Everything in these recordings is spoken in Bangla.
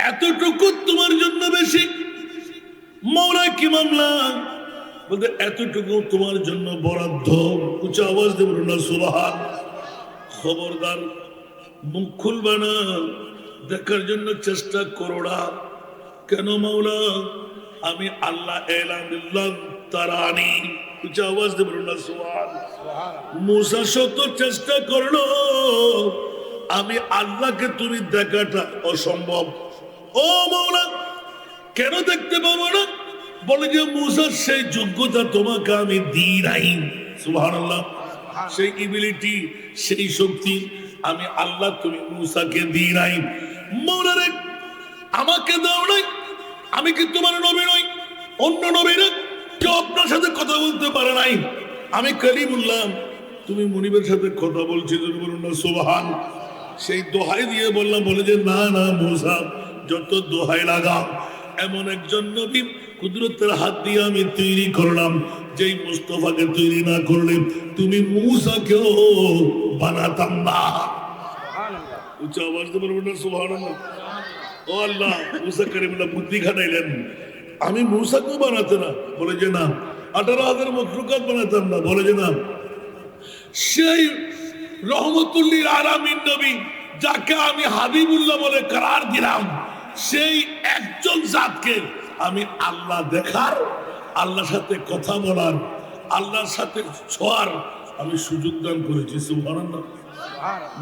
এতটুকু তোমার জন্য বেশি। মৌলা কি মামলা বলতে এতটুকু তোমার জন্য বরাদ্দ। উঁচু আওয়াজ দেব না সুবহান। খবরদার মুখ খুলবে না, দেখার জন্য চেষ্টা করো না। কেন মাওলা? আমি আল্লাহ এলান দিলাম তারানি। উঁচু আওয়াজ দেব না সুবহান। মুসা শত চেষ্টা করলো, আমি আল্লাহকে তুমি দেখাটা অসম্ভব। ও মাওলা কেন দেখতে পাবো না? বলে যে মুসার সেই যোগ্যতা তোমাকে আমি দিই নাই। সুবহানাল্লাহ। সেই এবিলিটি, সেই শক্তি আমি আল্লাহ তুমি মুসাকে দিই নাই। মৌলারে আমাকে দাও নাই। আমি কি তোমার নবী নই? অন্য নবীরা কেউ আপনার সাথে কথা বলতে পারে নাই। আমি কালিমুল্লাহ, তুমি মুনিবের সাথে কথা বলছি, বলুন না সুবহান। সেই দোহাই দিয়ে বললাম, বলে যে না না মুসা, যত দোহাই লাগাও, এমন একজন নবী কুদরতের হাত দিয়ে আমি তৈরি করলাম, যেই মুস্তাফাকে তৈরি না করলে তুমি মুসাকেও বানাতাম না। উচ্চ আওয়াজ দিয়ে বলবেন না সুবহানাল্লাহ। ও আল্লাহ, মুসা কারিমুল্লাহ বুদ্ধি খাটাইলেন, আমি মুসাকেও বানাতে না। বলে যে না। 18,000 মখলুকাত বানাতাম না। বলে যে না। সেই রহমতুল্লিল আলামিন নবী যাকে আমি হাবিবুল্লাহ বলে করার দিলাম, সেই একজন জাতকে আমি আল্লাহ দেখার, আল্লাহর সাথে কথা বলার, আল্লাহর সাথে ছোঁয়ার আমি সুযোগ দান করেছি। সুবহানাল্লাহ।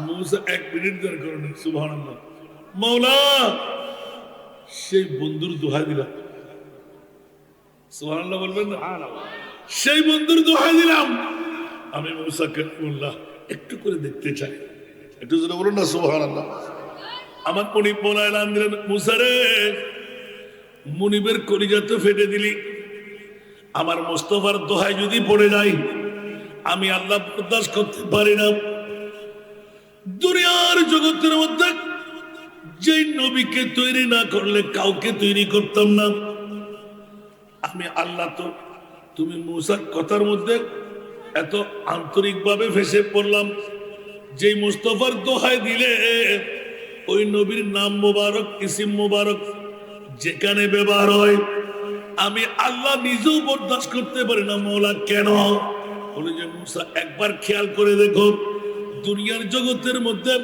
মুসা 1 মিনিট দেওয়ার কারণে সুবহানাল্লাহ। মাওলা সেই বন্ধুর দোহাই দিলাম। সুবহানাল্লাহ বলবেন না? সেই বন্ধুর দোহাই দিলাম, আমি মুসা কালিমুল্লাহ একটু করে দেখতে চাই। একটু জোরে বলুন না সুবহানাল্লাহ। আমার মনিব মোলা এলান দিলেন, মুসা রে, মুনিবের কলিজাতে ফেটে দিলি। আমার মুস্তাফার দোহাই যদি পড়ে যায়, আমি আল্লাহ বরদাস্ত করতে পারি না। দুনিয়ার জগতের মধ্যে যেই নবীকে তৈরি না করলে কাউকে তৈরি করতাম না। আমি আল্লাহ তো তুমি মুসার কথার মধ্যে এত আন্তরিকভাবে ফেসে পড়লাম, যেই মুস্তাফার দোহাই দিলে ওই নবীর নাম মোবারক, ইসিম মোবারক যেখানে ব্যবহার হয়, আমি আল্লাহ নিজেও বরদাস্ত করতে পারি না। মৌলা কেন? বলে যে মুসা একবার খেয়াল করে দেখো, দুনিয়ার জগতের মধ্যে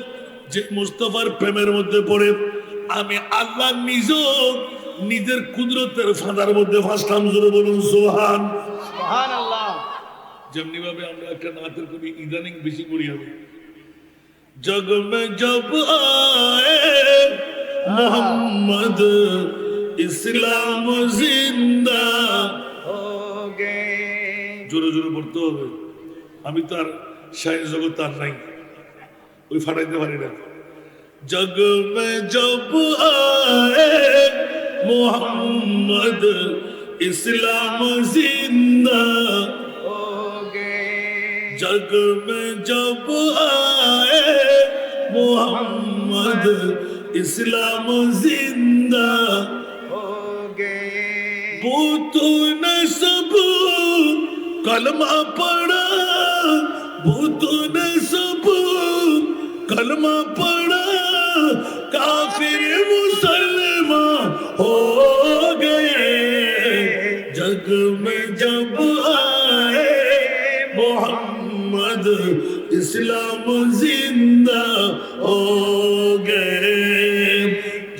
যে মুস্তাফার প্রেমের মধ্যে পড়ে, আমি আল্লাহ নিজেও নিজের কুদরতের ফাঁদার মধ্যে ফাঁসলাম। জোরে বলুন সুবহান। সুবহানাল্লাহ। যেমনি ভাবে আমরা একটা নাতের কবি ইদানিং বেশি করি, হবে জগ মে জব আয়ে মোহাম্মদ ইসলাম জিন্দা হো গে। জোরে জোরে পড়তে হবে। আমি তো আর শায়ের জগৎ আর নাই, ওই ফাটাইতে পারি না। জগ মে জব আয়ে মোহাম্মদ ইসলাম জিন্দা হো গে। जग में जब आए मोहम्मद इस्लाम जिंदा हो गे। भूतों ने सब कलमा पढ़ा, भूतों ने सब कलमा पढ़ा, काफिर मुसलमान हो गए। जग में जब आए मोहम्मद इस्लाम जिंदा हो गए।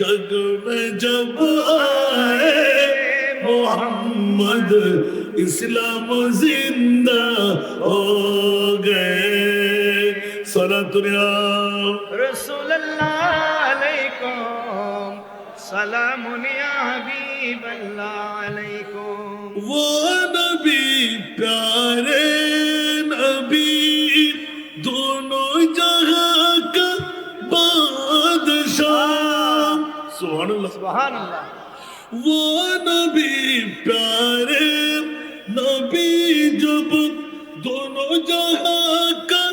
जग में जब आए मोहम्मद इस्लाम जिंदा हो गए। सलातुल्ला रसूलुल्लाह अलैकुम सलामुन या हबीबल्लाह अलैकुम। वो नबी प्यारे नबी, दोनों जहां का बादशाह। सुभानअल्लाह सुबहानअल्लाह। वो नबी प्यारे नबी, जब दोनों जहां का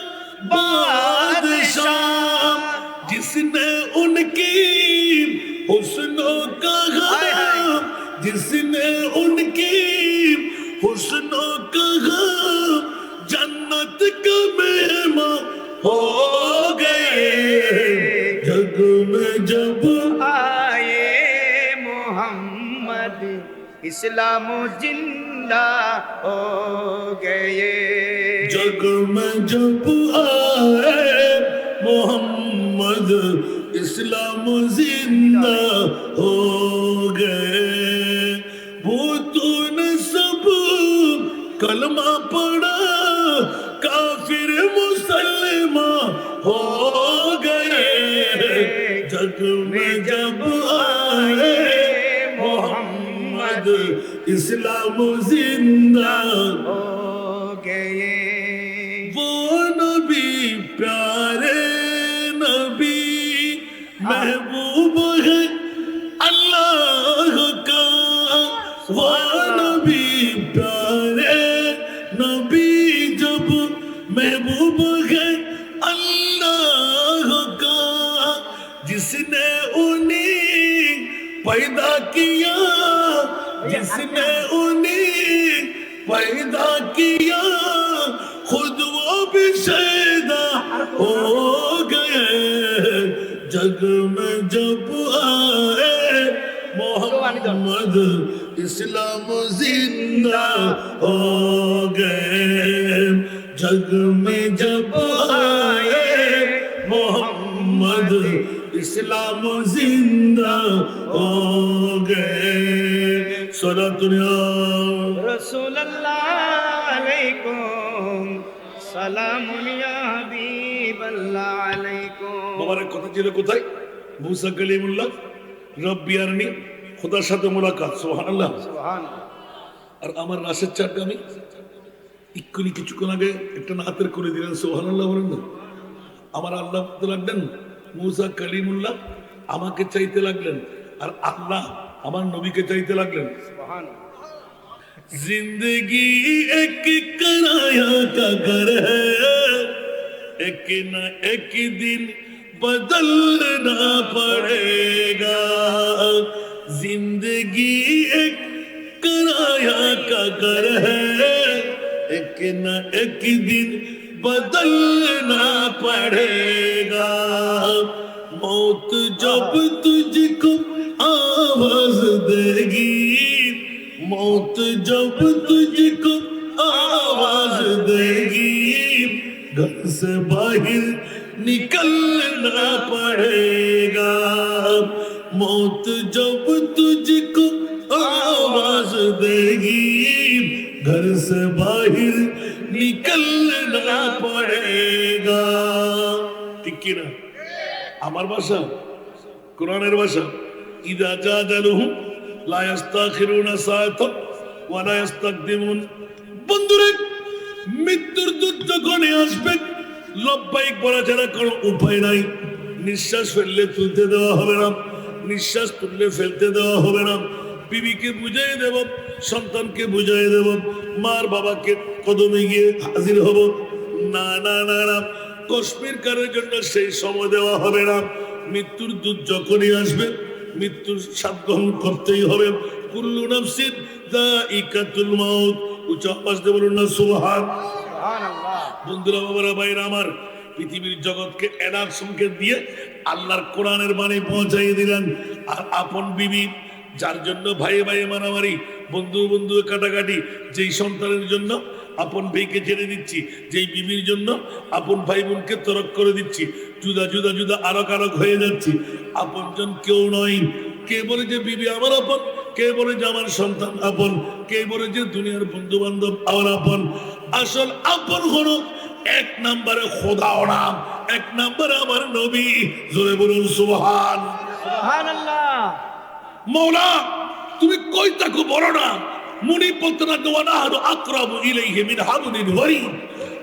बादशाह, जिसने उनकी हुस्नों का जिसने उनकी हुस्नों का जन्नत का मेहमान हो गए। जग में जब आए इस्लाम जिंदा हो गए जग में जब आए मोहम्मद इस्लाम जिंदा हो गए भूतों ने सब कलमा पढ़ा काफिर मुसलमान हो गए जग में जब आए मोहम्मद इस्लाम जिंदा हो गए वो नबी प्यारे नबी महबूब है अल्लाह का वो नबी प्यारे नबी जब महबूब है अल्लाह का जिसने उन्हें पैदा किया जिसने उन्हें पैदा किया खुद वो भी शैदा हो गए जग में जब आए मोहम्मद इस्लाम जिंदा हो गए जग में जब आए मोहम्मद इस्लाम जिंदा हो गए सदा दुनिया रसूलुल्लाह अलैकुम सलामुन या हबीबल्लाह अलैकुम বাবার কথা ছিল কোথায় মুসা কালিমুল্লাহ রব্বি আরনি খোদার সাথে মোলাকাত সুবহানাল্লাহ সুবহানাল্লাহ আর আমার রাশের চারটা আমি এক্ষুনি কিছুক্ষণ আগে একটা নাতের করে দিলেন সুবহানাল্লাহ বলেন না আমার আল্লাহ বলতে লাগলেন মুসা কালিমুল্লাহ আমাকে চাইতে লাগলেন আর আল্লাহ আমার নবীকে চাইতে লাগলেন সুবহানাল্লাহ जिंदगी एक किराया का घर है एक न एक दिन बदलना पड़ेगा जिंदगी एक किराया का घर है एक न एक दिन बदलना पड़ेगा मौत जब तुझको आवाज देगी मौत जब तुझको आवाज देगी घर से बाहर निकलना पड़ेगा मौत जब तुझको आवाज देगी घर से बाहर निकलना पड़ेगा ঠিক কি না আমার ভাষা কোরআনের ভাষা ইদা জাদালুহু লা ইস্তাখিরুনা সাআতান ওয়া লা ইস্তাকদিমুন বন্ধুরে মৃত্যুর দূত যখনই আসবে লব্বাইক বলা ছাড়া কোনো উপায় নাই নিঃশ্বাস ফেললে তুলতে দেওয়া হবে না নিঃশ্বাস তুললে ফেলতে দেওয়া হবে না বিবিকে বুঝাই দেব সন্তানকে বুঝাই দেব মার বাবাকে কদমে গিয়ে হাজির হব না না না না কশ্মীর কারের জন্য সেই সময় দেওয়া হবে না মৃত্যুর দূত যখনই আসবে মৃত্যুর স্বাদ গ্রহণ করতেই হবে কুল্লু নাফসিন যায়িকাতুল মাউত উচ্চ আওয়াজ দিয়ে বলুন না সুবহানাল্লাহ বন্ধুরা বাবারা ভাইরা আমার পৃথিবীর জগৎকে এনার সংকেত দিয়ে আল্লাহর কোরআনের বাণী পৌঁছাই দিলেন আর আপন বিবি যার জন্য ভাই ভাই মারামারি বন্ধু বন্ধু কাটাকাটি যেই সন্তানের জন্য আপন ভাইকে ছেড়ে দিচ্ছি যেই বিবির জন্য আপন ভাই বোনকে তরক করে দিচ্ছি জুদা জুদা জুদা আরক আরক হয়ে যাচ্ছি আপনজন কেউ নয় কে বলে যে বিবি আমার আপন কে বলে যে আমার সন্তান আপন কে বলে যে দুনিয়ার বন্ধু বান্ধব আমার আপন আসল আপন হলো এক নম্বরে খোদা নাম এক নম্বরে আমার নবী জোরে বলুন সুবহানাল্লাহ মৌলা তুমি কই থাকো বলো না মুনি বলতে না দেওয়া না হলো আকরাবু ইলাইহি মিন হাবলিল ওয়ারিদ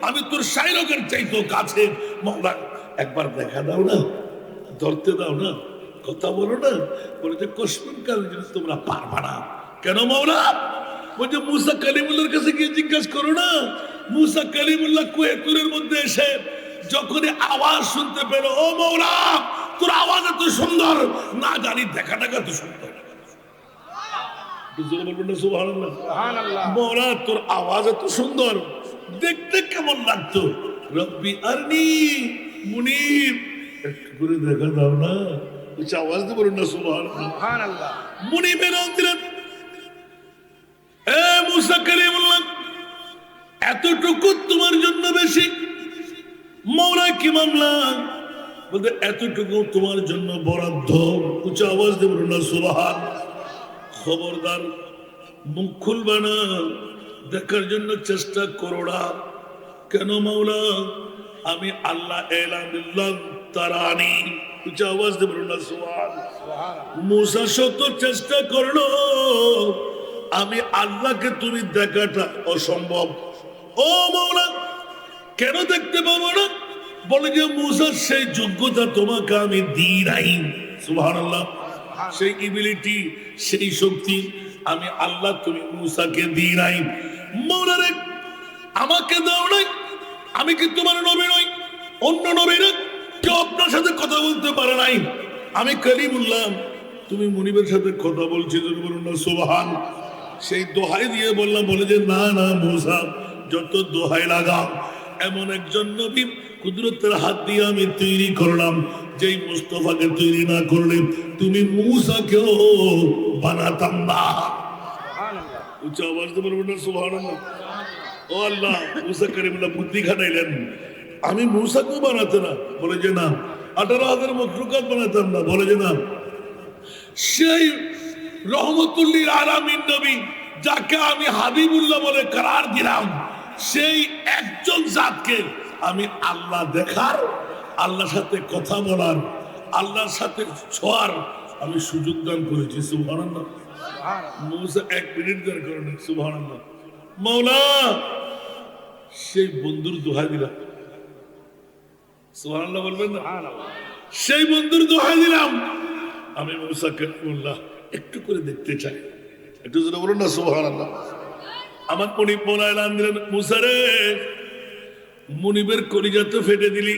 আমি তোর শায়রকের চাইতো কাছে মৌলা একবার দেখা দাও না ধরতে দাও না কথা বলো না বলে যে কশ্মীর কালের জন্য তোমরা পারবা না কেন মৌলা বলছে মুসা কালিমুল্লাহর কাছে গিয়ে জিজ্ঞাসা করো না মুসা কালিমুল্লাহ কুয়ে তুরের মধ্যে এসে যখনই আওয়াজ শুনতে পেল ও মৌলা তোর আওয়াজ এত সুন্দর না জানি দেখাটা কত সুন্দর মৌলা তোর আওয়াজ এত সুন্দর দেখতে কেমন লাগতো রব্বি আরনি মুনিব একটু করে দেখা দাও না আওয়াজ দিয়ে বলুন না সুবহানাল্লাহ সুবহানাল্লাহ মুনিবের নাম দিলেন বলতে এতটুকু তোমার জন্য বরাদ্দ। উঁচু আওয়াজ দেব না সুবহান। খবরদার মুখ খুলবে না, দেখার জন্য চেষ্টা করো না। কেন মাওলা? আমি আল্লাহ এলান দিলাম তারানি। উঁচু আওয়াজ দেব না সুবহান। মুসা শত চেষ্টা করলো, আমি আল্লাহকে তুমি দেখাটা অসম্ভব। ও মাওলা, কেন দেখতে পাবো না? বলে যে মুসার সেই যোগ্যতা তোমাকে আমি দিই নাই। সুবহানাল্লাহ। সেই এবিলিটি, সেই শক্তি আমি আল্লাহ তুমি মুসাকে দিই নাই। মাওলা রে, আমাকে দাও নাই। আমি কি তোমার নবী নই? অন্য নবীরা কেউ আপনার সাথে কথা বলতে পারে নাই। আমি কালিমুল্লাহ, তুমি মুনিবের সাথে কথা বলছি। সুবহান। সেই দোহাই দিয়ে বললাম, বলে যে না না মুসা, যত দোহাই লাগাও, এমন একজন নবী কুদরতের হাত দিয়ে আমি তৈরি করলাম, যেই মুস্তফাকে তৈরি না করলে তুমি মুসাকেও বানাতাম না। উচ্চ আওয়াজ দিয়ে বলবেন না সুবহানাল্লাহ। ও আল্লাহ, মুসা কারিমুল্লাহ বুদ্ধি খাটাইলেন, আমি মুসাকেও বানাতে না। বলে যে না। 18,000 মখলুকাত বানাতাম না। বলে যে না। সেই রহমতুল্লিল আলামিন নবী, যাকে আমি হাবিবুল্লাহ বলে করার দিলাম, সেই একজন জাতকে আমি আল্লাহ দেখার, আল্লাহর সাথে কথা বলার, আল্লাহর সাথে ছোঁয়ার আমি সুযোগ দান করেছি। সুবহানাল্লাহ। মুসা 1 মিনিট দেওয়ার কারণে সুবহানাল্লাহ। মাওলা, সেই বন্ধুর দোহাই দিলাম। সুবহানাল্লাহ বলবেন না? সেই বন্ধুর দোহাই দিলাম, আমি মুসা কালিমুল্লাহ একটু করে দেখতে চাই। একটু জোরে বলুন না সুবহানাল্লাহ। আমার মুনিব মোলা এলান দিলেন, মুসা রে, মুনিবের কলিজাতে ফেটে দিলি।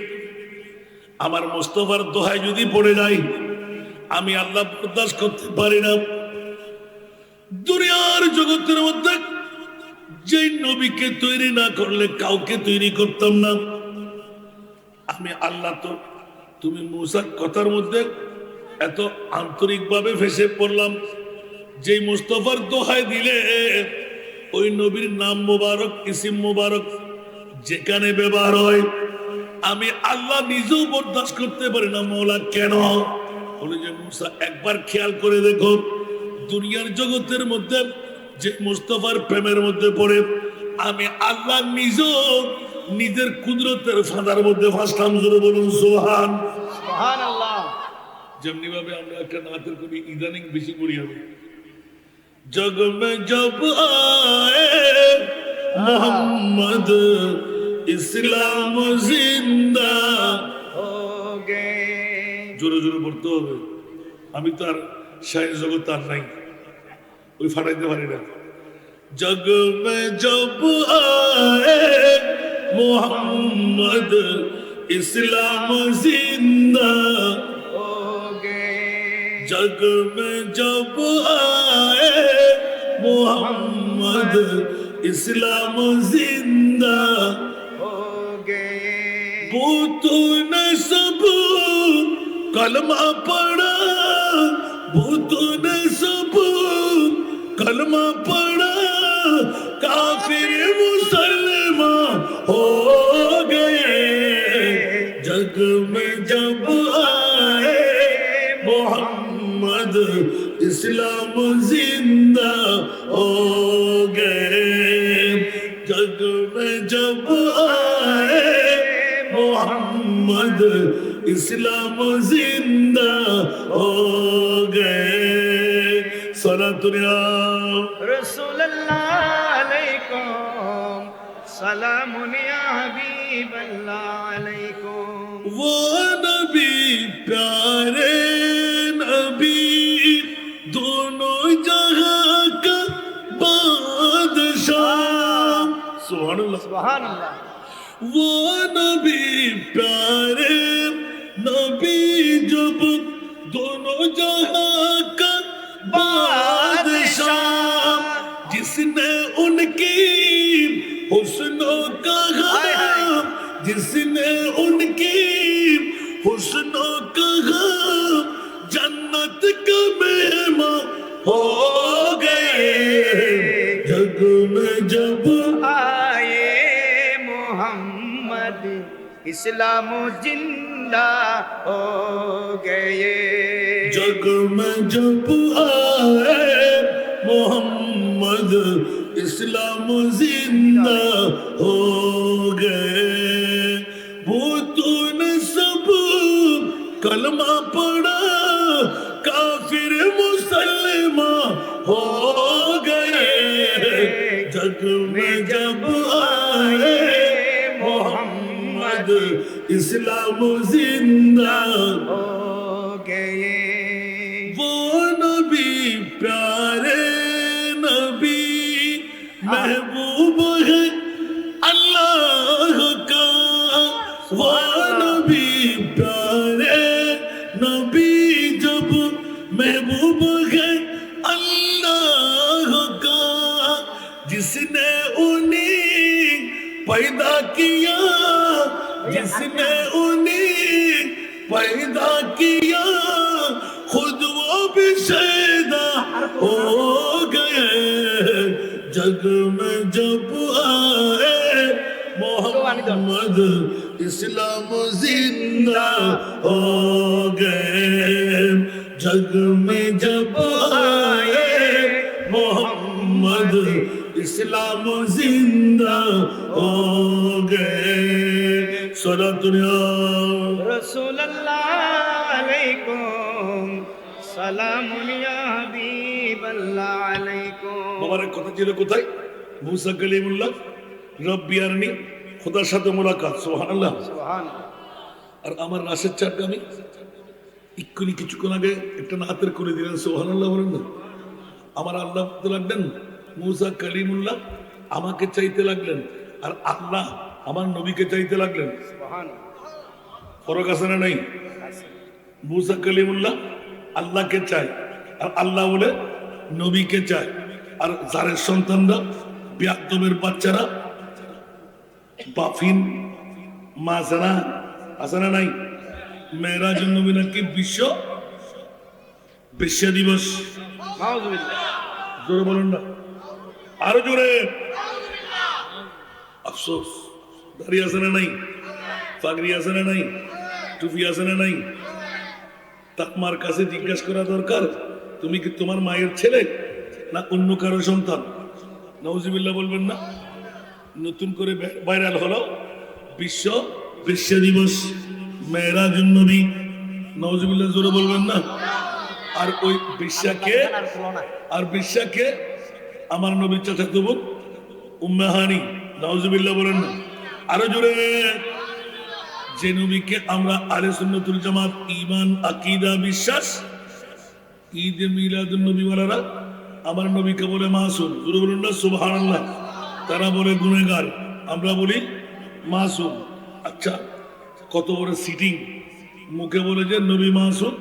আমার মুস্তাফার দোহাই যদি পড়ে যায়, আমি আল্লাহ বরদাস্ত করতে পারি না। দুনিয়ার জগতের মধ্যে যেই নবীকে তৈরি না করলে কাউকে তৈরি করতাম না। আমি আল্লাহ তো তুমি মুসার কথার মধ্যে এত আন্তরিকভাবে ফেসে পড়লাম, যেই মুস্তাফার দোহাই দিলে ওই নবীর নাম মোবারক, ইসিম মোবারক যেখানে ব্যবহার হয়, আমি আল্লাহ নিজেও বরদাস্ত করতে পারি না। মৌলা কেন? বলে যে মুসা, একবার খেয়াল করে দেখো, দুনিয়ার জগতের মধ্যে যে মুস্তাফার প্রেমের মধ্যে পড়ে, আমি আল্লাহ নিজেও নিজের কুদরতের ফাঁদার মধ্যে ফাঁসলাম। জোরে বলুন সুবহান। সুবহানাল্লাহ। যেমনি ভাবে আমরা একটা নাতের কবি ইদানিং বেশি পড়ি হবে, জগ মে জব আয়ে মোহাম্মদ ইসলাম জিন্দা হো গে। জোরে জোরে পড়তে হবে। আমি তো আর শায়ের জগৎ আর নাই, ওই ফাটাইতে পারি না। জগ মে জব আয়ে মোহাম্মদ ইসলাম জিন্দা हो गए। जग में जब आए मोहम्मद इस्लाम जिंदा हो गए। भूतों ने सब कलमा पढ़ा, भूतों ने सब कलमा पढ़ा, काफिर मुसलमान हो गए। जग में जब आए मोहम्मद इस्लाम जिंदा हो गए। जग में जब आए मोहम्मद इस्लाम जिंदा हो गए। सलातुल्ला रसूलुल्लाह अलैकुम सलामुन या हबीबल्लाह अलैकुम। वो नबी प्यारे नबी, दोनों जहां का बादशाह। सुभानअल्लाह सुबहानअल्लाह। वो नबी प्यारे नबी, जब दोनों जहां का बादशाह, जिसने उनकी हुस्नो कहा, जिसने उनकी हुस्नो कहा, जन्नत का मेहमान हो गए। जग में जब आए मोहम्मद इस्लाम जिंदा जिंदा हो गए जग में जब आए मोहम्मद इस्लाम जिंदा हो गए भूतों ने सब कलमा पढ़ा काफिर मुसलमान हो गए जग में जब आए मोहम्मद इस्लाम जिंदा हो गए वो नबी प्यारे नबी महबूब है अल्लाह का वो नबी प्यारे नबी जब महबूब है अल्लाह का जिसने उन्हें पैदा किया जिसने उन्हें पैदा किया खुद वो भी शैदा हो गए जग में जब आए मोहम्मद इस्लाम जिंदा हो गए जग में जब आए मोहम्मद इस्लाम जिंदा हो गए सदा दुनिया रसूलुल्लाह अलैकुम সালামুন ইয়া হাবিবাল্লাহ আলাইকুম বাবার কথা ছিল কোথায় মুসা কালিমুল্লাহ রব্বি আরনি খোদার সাথে মোলাকাত সুবহানাল্লাহ সুবহানাল্লাহ আর আমার রাশেদ চারটা আমি ইক্ষুনি কিছুক্ষণ আগে একটা নাতের করে দিলেন সুবহানাল্লাহ বলেন না আমার আল্লাহ বলতে লাগলেন মুসা কালিমুল্লাহ আমাকে চাইতে লাগলেন আর আল্লাহ আমার নবীকে চাইতে লাগলেন সুবহানাল্লাহ ফরক আছে না নাই মুসা কালিমুল্লাহ আল্লাহকে চায় আর আল্লাহ বলে নবীকে চায় আর যারের সন্তানরা বিয়াদবের বাচ্চারা বাফিন মাসানা আসানা নাই মেরাজ নবী নাকি বিশ্ব দিবস নাউযুবিল্লাহ জোরে বলুন না আরো জোরে আফসোস দাড়ি আছে না নাই পাগড়ি আছে না নাই টুপি আছে না নাই তাকমার কাছে জিজ্ঞাসা করা দরকার তুমি কি তোমার মায়ের ছেলে না অন্য কারো সন্তান নাউজুবিল্লাহ বলবেন না নতুন করে ভাইরাল হলো বিশ্ব দিবস মেরাজ নবী নাউজুবিল্লাহ জোরে বলবেন না আর ওই বিশ্বাকে আমার নবীর চাচাতো বোন উম্মে হানি নাউজুবিল্লাহ বলেন না আরো জোরে যে নবীকে আমরা আহলে সুন্নাতুল জামাত ঈমান আকীদা বিশ্বাস ঈদ মিলাদুন নবী ওয়ালারা আমার নবীকে বলে মাসুম জোরে বলুন না সুবহানাল্লাহ তারা বলে গুনাহগার আমরা বলি মাসুম আচ্ছা কত বড় সিটিং মুখে বলে যে নবী মাসুম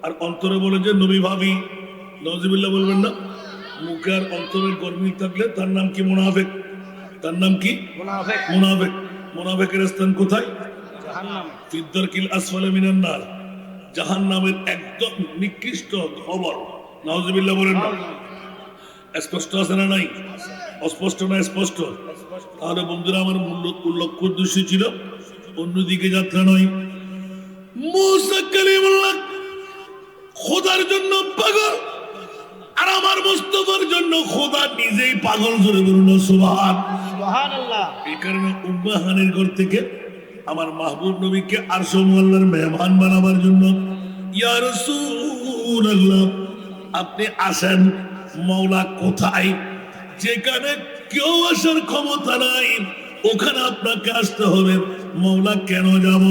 আর অন্তরে বলে যে নবী ভাবি নাউজুবিল্লাহ বলবেন না মুখে আর অন্তরের গরমিল থাকলে তার নাম কি মুনাফিক তার নাম কি মুনাফিক মুনাফিকের স্থান কোথায় জাহান্নাম ফিদ্দারকিল আসফালে মিনান নার জাহান্নামের একদম নিকৃষ্ট খবর নাউজুবিল্লাহ বলেন না স্পষ্ট আছে না নাই অস্পষ্ট না স্পষ্ট তাহলে বন্ধুরা আমার লক্ষ্য উদ্দেশ্য ছিল অন্যদিকে যাত্রা নয় মুসা কালিমুল্লাহ খোদার জন্য পাগল আর আমার মুস্তাফার জন্য খোদা নিজেই পাগল জোরে বলুন সুবহানাল্লাহ এই কারণে উম্মে হানির ঘর থেকে আমার মাহবুব নবীকে আরশ আল্লাহর মেহমান বানাবার জন্য ইয়া রাসূলুল্লাহ আপনি আসেন মওলা কোথায় যেখানে কেউ আসার ক্ষমতা নাই ওখানে আপনাকে আসতে হবে মওলা কেন যাব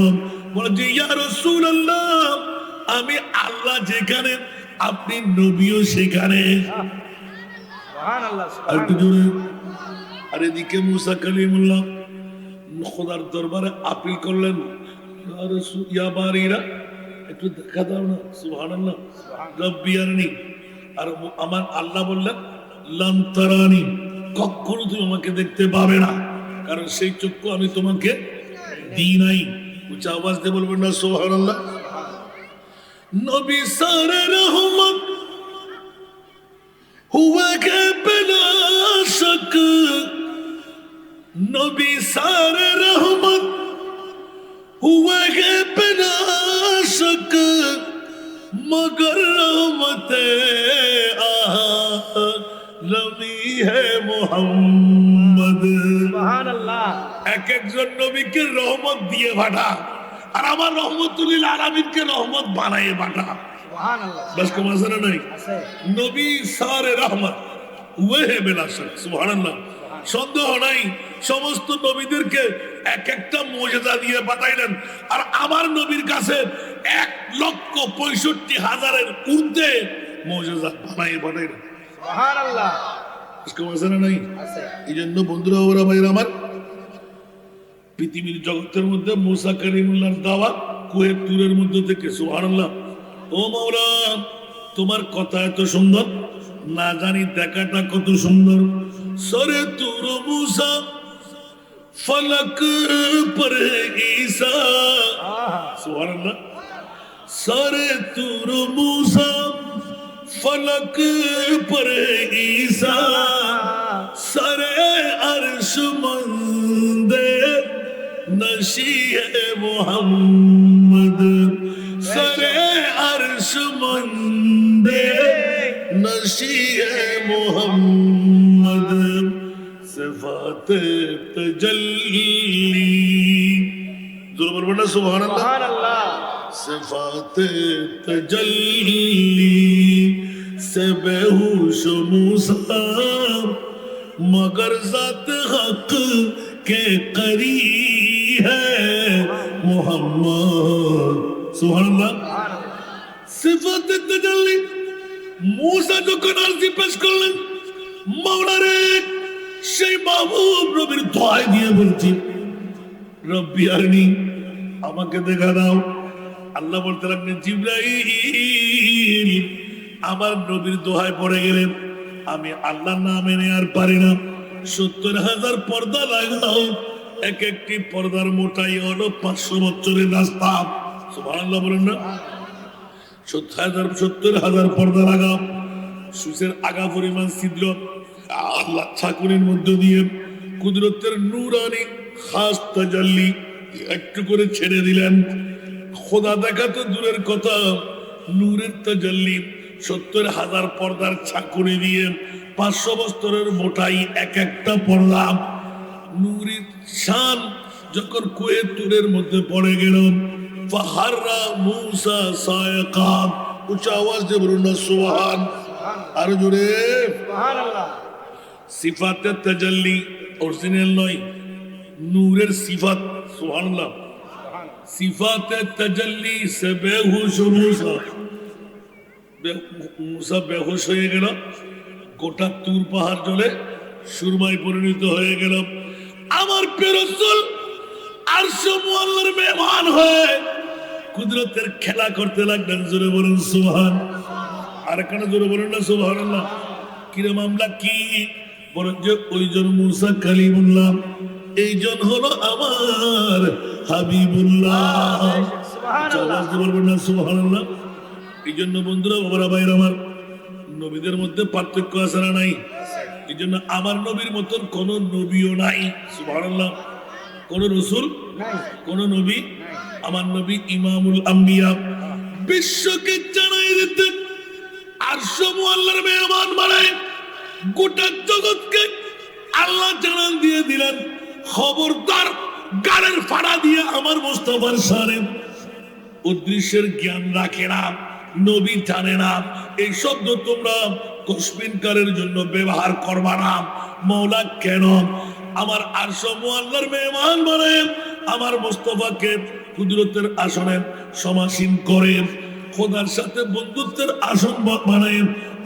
বলে যে ইয়া রাসূলুল্লাহ আমি আল্লাহ যেখানে আপনি নবীও সেখানে সুবহানাল্লাহ আর একটু জোরে আর এদিকে মুসা কালিমুল্লাহ খোদার দরবারে আপিল করলেন ইয়া বারিরা একটু দেখা দাও না সুবহানাল্লাহ রব্বি আরনি আর আমার আল্লাহ বললেন লান তারানি কখনো তুমি আমাকে দেখতে পাবে না কারণ সেই চক্ষু আমি তোমাকে দিই নাই উচ্চ আওয়াজ দিয়ে বলবেন না সুবহানাল্লাহ নবী সারে রহমত হুয়া কে বিনা শক নবী সারে রহমত হুয়া কে বিনা मगर रहमते आलमी है मोहम्मद। সুবহানাল্লাহ। এক একজন নবীকে রহমত দিয়ে পাঠা, আর আমার রহমতুল্লিল আলামিনকে রহমত বানায়ে পাঠা। সুবহানাল্লাহ। बस को मसला नहीं, আছে। নবী সারে রহমত ওয়ে হে বিলা শক। সুবহানাল্লাহ। সন্দেহ নাই, সমস্ত নবীদেরকে এক একটা মুজিজা দিয়ে পাঠাইলেন, আর আমার নবীর কাছে 1,65,000-এর ঊর্ধ্বে মুজিজা বানাই পাঠাইলেন। সুবহানাল্লাহ। इसको मसला नहीं। আছে। এই জন্য বন্ধুরা, ওরা ভাইরা আমার, পৃথিবীর জগতের মধ্যে মুসা কালিমুল্লাহর দাওয়াত কুহে তুরের মধ্যে থেকে। সুবহানাল্লাহ। ও মাওলা, তোমার কথা এত সুন্দর, না জানি দেখাটা কত সুন্দর। সরে তুর মুসা ফলক पर ঈসা। আহা। সুবহানাল্লাহ। সরে তুর মুসা फलक पर ईसा, सरे अर्श मंदे नशी है मोहम्मद, सरे अर्श मंदे नशी है मोहम्मद, सिफात तजल्ली। जोर बोल बोलना सुभान अल्लाह। সুবহানাল্লাহ। सिफात तजल्ली से बेहोश मूसा, मगर ज़ात हक के करीब है मोहम्मद। सुभान अल्लाह। सिफात तजल्ली मूसा যখন আরজি পেশ করলেন, মাওলারে সেই মাহবুব নবীর দোয়া দিয়ে বলছি, রব্বি আরনি, আমাকে দেখা দাও। আল্লাহ বলতে লাগলেন, জিবরাইল, আমার নবীর দোহায় পড়ে গেলেন, আমি আল্লাহর নাম এনে আর পারি না। 70,000 পর্দা লাগাও, এক একটি পর্দার মোটাই হলো 500 বছরের রাস্তা। সুবহানাল্লাহ বলেন না? 70,000 পর্দা লাগাও, সুসের আগা পরিমাণ ছিদ্র, আল্লাহ ছাকুনির মধ্য দিয়ে কুদরতের নূরানি খাস তাজাল্লি একটু করে ছেড়ে দিলেন। খোদা দেখা তো দূরের কথা, নূরের তাজাল্লি 70,000 পর্দার ছাকুনি দিয়ে 500 বছরের মোটাই এক একটা পর্দা। নূরের শান যখন কুয়ে তুরের মধ্যে পড়ে গেল, ফাহাররা মুসা সায়কা। উচ্চ আওয়াজ দিয়ে বলুন না সুবহান। আরো জোরে। সুবহানাল্লাহ। সিফাতের তাজাল্লি অরিজিনাল নয়, নূরের সিফাত। সুবহানাল্লাহ। সিফাতে তাজাল্লি সে বেহুশ মুসা, মুসা বেহুশ হয়ে গেল, গোটা তুর পাহাড় জ্বলে সুরমায় পরিণত হয়ে গেল। আমার প্রিয় রাসূল আরশ মুআল্লার মেহমান হয়ে কুদরতের খেলা করতে লাগলেন। জোরে বলুন সুবহান। আর কেন জোরে বলুন না সুবহানাল্লাহ। কিরে মামলা কি? বলেন যে ওইজন মুসা কালিমুল্লাহ, এইজন হলো আমার হাবিবুল্লাহ। সুবহানাল্লাহ। বলবেন না সুবহানাল্লাহ। এই জন্য বন্ধুরা, বাবারা, ভাইরা আমার, নবীদের মধ্যে পার্থক্য আছে না নাই? এই জন্য আমার নবীর মতন কোন নবীও নাই। সুবহানাল্লাহ। কোন রসুল, নাই। কোন নবী, আমার নবী ইমামুল আম্বিয়া। বিশ্বকে জানাই দিতে আরশ মুআল্লার মেহমান বানায় গোটা জগৎকে আল্লাহ জানান দিয়ে দিলেন, খবরদার গালের ফাড়া দিয়ে আমার মুস্তাফার সারে অদৃশ্যের জ্ঞান রাখে না, নবী জানে না, এই শব্দ তোমরা কসমিনকারের জন্য ব্যবহার করবা না। মাওলা কেন আমার আরশ মুআল্লার মেহমান বানায় আমার মুস্তাফাকে কুদরতের আসনে সমাসীন করে, খোদার সাথে বন্ধুত্বের আসন বানায়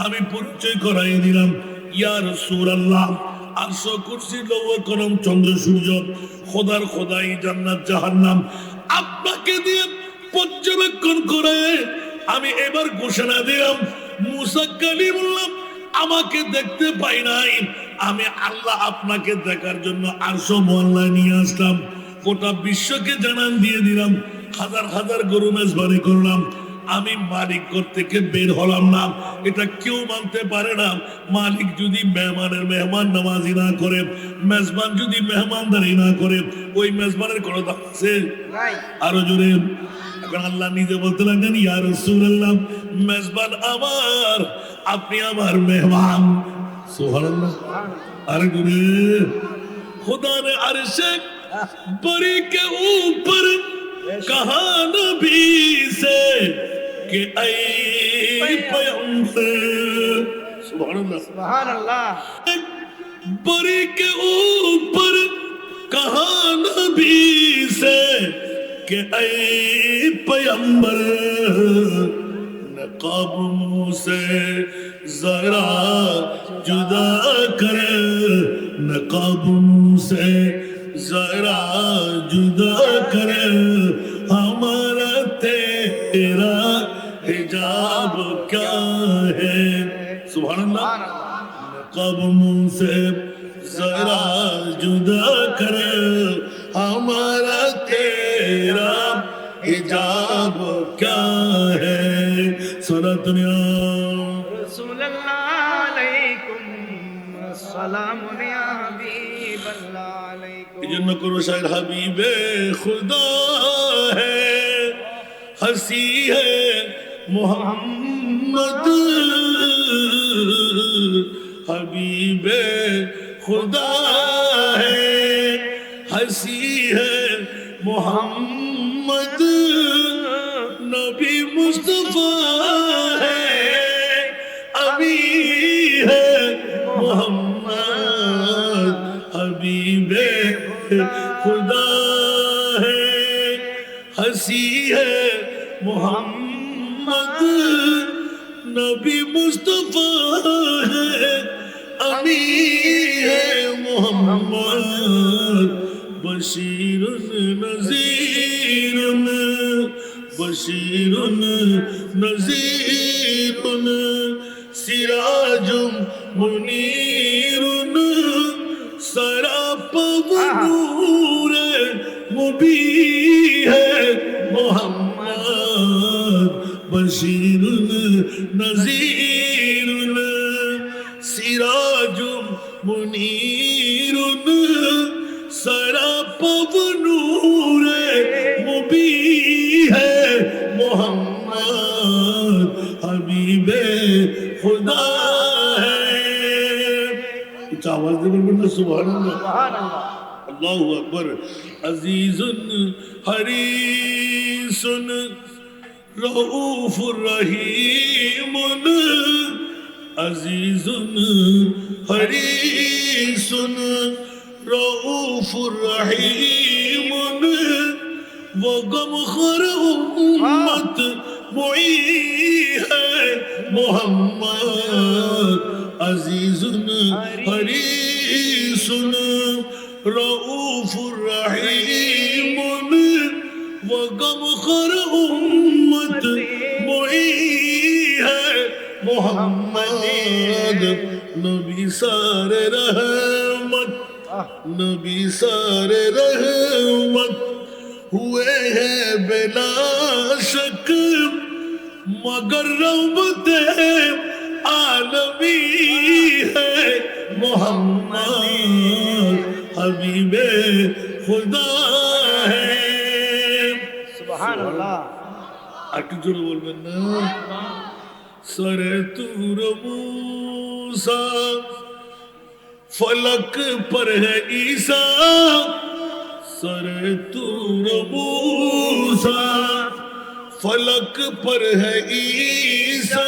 আমি পরিচয় করাই দিলাম, ইয়া রাসূলুল্লাহ। আরশ, কুরসি, লৌহ কলম, চন্দ্র সূর্য, খোদার খোদাই, জান্নাত জাহান্নাম আপনাকে দিয়ে পর্যবেক্ষণ করে আমি এবার ঘোষণা দিলাম, মুসা কালিমুল্লাহ আমাকে দেখতে পাই নাই, আমি আল্লাহ আপনাকে দেখার জন্য আরশ মুআল্লায় নিয়ে আসলাম। গোটা বিশ্বকে জানান দিয়ে দিলাম, হাজার হাজার গরু মেজবানি করলাম, আমি মালিক ঘর থেকে বের হলাম না। এটা কেউ মানতে পারে না। মালিক যদি মেহমানের মেহমান নামাজি না করে, মেজবান যদি মেহমানদারি না করে, ওই মেজবানের কোনো দাম আছে? নাই। আরো জোরে। এখন আল্লাহ নিজে বলতে লাগলেন ইয়া রাসূলুল্লাহ মেজবান আমার আপনি আমার মেহমান সুবহানাল্লাহ আরে গুরে खुदा ने अर्श बरी के ऊपर कहा नबी से कि ऐ पैगंबर सुभान अल्लाह सुभान अल्लाह बरी के ऊपर कहा नबी से कि ऐ पैगंबर नकाब मुंह से जरा जुदा कर नकाब मुंह से जरा जुदा कर हमारा तेरा हिजाब क्या है सुभान अल्लाह नकाब मुंह से जरा जुदा कर हमारा तेरा हिजाब क्या है सुना दुनिया रसूलुल्लाह अलैकुम अस्सलाम या हबीबल्लाह अलैकुम जन्न करो शायर हबीबे खुदा है हंसी है मोहम्मद हबीबे खुदा है हंसी है मोहम्मद नबी मुस्तफा है अभी है मोहम्मद हबीबे खुदा है हंसी है मोहम्मद नबी मुस्तफा है अभी है मोहम्मद बशीरुन नज़ीरुन बशीरुन नज़ीरुन सिराजुम मुनीरुन सरापव नूर मुबी है मोहम्मद बशीरुन नज़ीरुन सिराजुम मुनीरुन सरापव नूर मुबी है मोहम्मद हबीबे खुदा है कुछ आवाज दे बोल ना सुभान अल्लाह सुभान अल्लाह अल्लाहु अकबर अजीजुन हरीसुन रऊफुर रहीमुन अजीजुन हरीसुन रऊफुर रहीमुन वो गमखोर उम्मत मुई है मोहम्मद अजीजुन हरीसुन रऊफुर रहीमुन वो गमखोर उम्मत मुई है मोहम्मद नबी सारे रहमत नबी सारे रहमत हुए हैं बिला शक मगर रहमत आलमी है मोहम्मद हबीबे खुदा है सुभान अल्लाह आके जोर बोलবেন না सरे तूर मूसा फलक पर है ईसा सरे तूर मूसा फलक पर है ईसा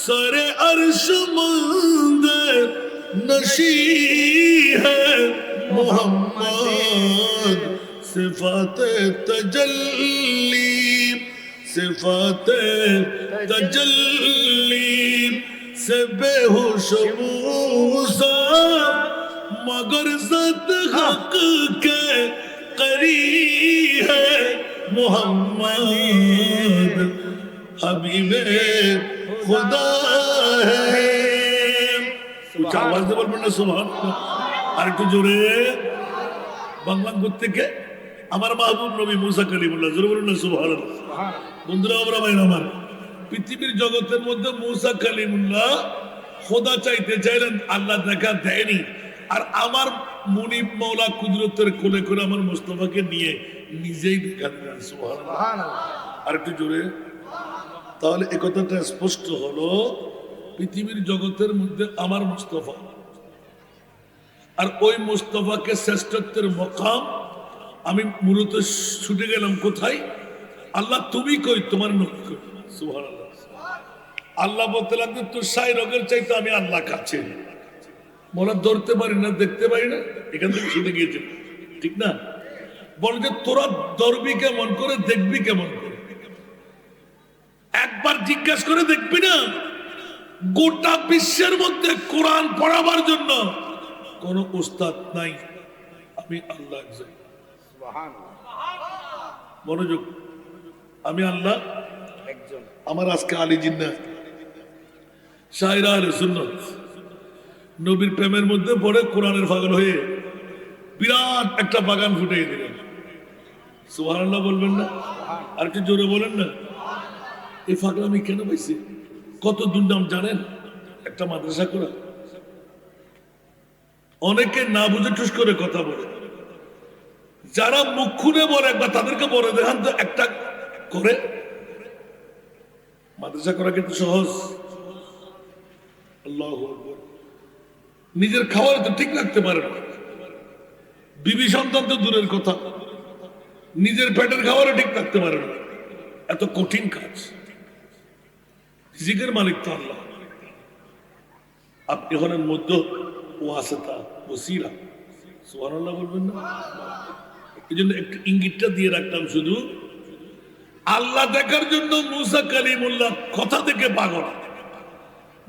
सरे अर्श मंद नशी है मोहम्मद सिफात तजल्ली सिफात तजल्ली से बेहोश मूसा मगर ज़ात हक के करी है मोहम्मद हबीबे खुदा है कुछ आवाज दे बोलবেন না সুবহানাল্লাহ আর একটু জোরে বাংলা থেকে আমার মাহবুব নবী মুসা কালিমুল্লাহ জোরে বলুন না সুবহানাল্লাহ বন্ধুরা আমরা ভাইরা আমার পৃথিবীর জগতের মধ্যে মুসা কালিমুল্লাহ খোদা চাইতে চাইলেন আল্লাহ দেখা দেয়নি আর আমার মুনিব মাওলা কুদরতের কোলে করে আমার মুস্তাফাকে নিয়ে নিজেই দেখা দিলেন। সুবহানাল্লাহ। সুবহানাল্লাহ। আর একটু জোরে। তাহলে এ কথাটা স্পষ্ট হলো, পৃথিবীর জগতের মধ্যে আমার মুস্তাফা, আর ওই মুস্তাফাকে শ্রেষ্ঠত্বের মকাম আমি মূলত ছুটে গেলাম কোথায়? আল্লাহ তুমি কই, তোমার নবী কই। সুবহানাল্লাহ। আল্লাহ বলতে লাগবে তোর ৬০ রোগের চাইতে আমি আল্লাহ কাছে, মনে ধরতে পারি না, দেখতে পারি না, এখান থেকে ছুটে গিয়েছে, ঠিক না? বলে যে তোরা ধরবি কেমন করে, দেখবি কেমন করে? একবার জিজ্ঞাসা করে দেখবি না? গোটা বিশ্বের মধ্যে কোরআন পড়াবার জন্য কোন উস্তাদ নাই, আমি আল্লাহ একজন। সুবহানাল্লাহ। মনোযোগ, আমি আল্লাহ একজন। আমার আজকে আলী জিন্নাহ শায়রা আহলে সুন্নাত নবীর প্রেমের মধ্যে পড়ে কোরআনের পাগল হয়ে বিরাট একটা বাগান ফুটিয়ে দিলেন। সুবহানাল্লাহ বলবেন না? আর একটু জোরে বলেন না। এই ফাগল আমি কেন পাইছি? কত দুর্নাম জানেন? একটা মাদ্রাসা করা, অনেকে না বুঝে ঠুস করে কথা বলে, যারা মুখ খুলে বলে একবার তাদেরকে বলে দেখান তো একটা করে। মাদ্রাসা করা কিন্তু সহজ। আল্লাহু আকবার। নিজের খাবার তো ঠিক রাখতে পারে না, বিবি সন্তান তো দূরের কথা, নিজের পেটের খাবারও ঠিক রাখতে পারে না, এত কঠিন কাজ। রিজিকের মালিক তো আল্লাহ। আপনি হলেন মধ্য ওয়াসিতা, ওসিলা। সুবহানাল্লাহ বলবেন না? এই জন্য একটু ইঙ্গিতটা দিয়ে রাখলাম, শুধু আল্লাহ দেখার জন্য মুসা কালিমুল্লাহ কথা থেকে পাগল।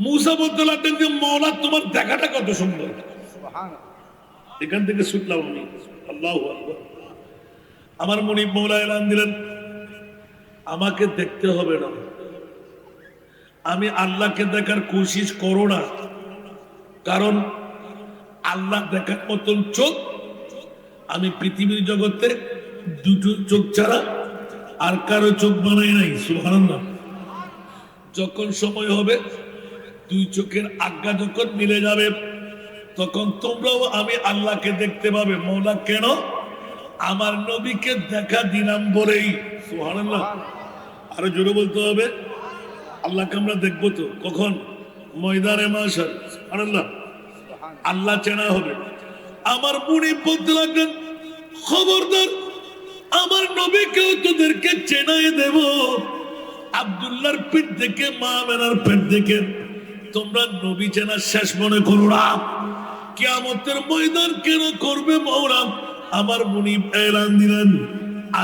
মুসা বলতে লাগলেন যে মওলা তোমার দেখাটা কত সুন্দর। সুবহানাল্লাহ। এখান থেকে শুনলাম আমি। আল্লাহু আকবার। আমার মনিব মওলা এলান দিলেন, আমাকে দেখতে হবে না, আমি আল্লাহকে দেখার কোশিশ করো না, কারণ আল্লাহ দেখার মতন চোখ আমি পৃথিবীর জগতে দুটো চোখ ছাড়া আর কারো চোখ বানাই নাই। সুবহানাল্লাহ। যখন সময় হবে দুই চোখের আজ্ঞা যখন মিলে যাবে, তখন তোমরাও আমি আল্লাহকে দেখতে পাবে। মওলা কেন? আমার নবীকে দেখা দিলাম বলেই। সুবহানাল্লাহ। আরো জোরে বলতে হবে, আল্লাহকে আমরা দেখবো তো কখন? ময়দানে মাশার। সুবহানাল্লাহ। আল্লাহ চেনা হবে। আমার মুনি বলতে লাগলেন, খবরদার আমার নবীকেও তোদেরকে চেনাই দেব। আব্দুল্লাহর পেট থেকে, মা মেনার পেট থেকে তোমরা নবী চেনা শেষ মনে করো না। কিয়ামতের ময়দান কেন করবে মওলা? আমার মুনি এলান দিলেন,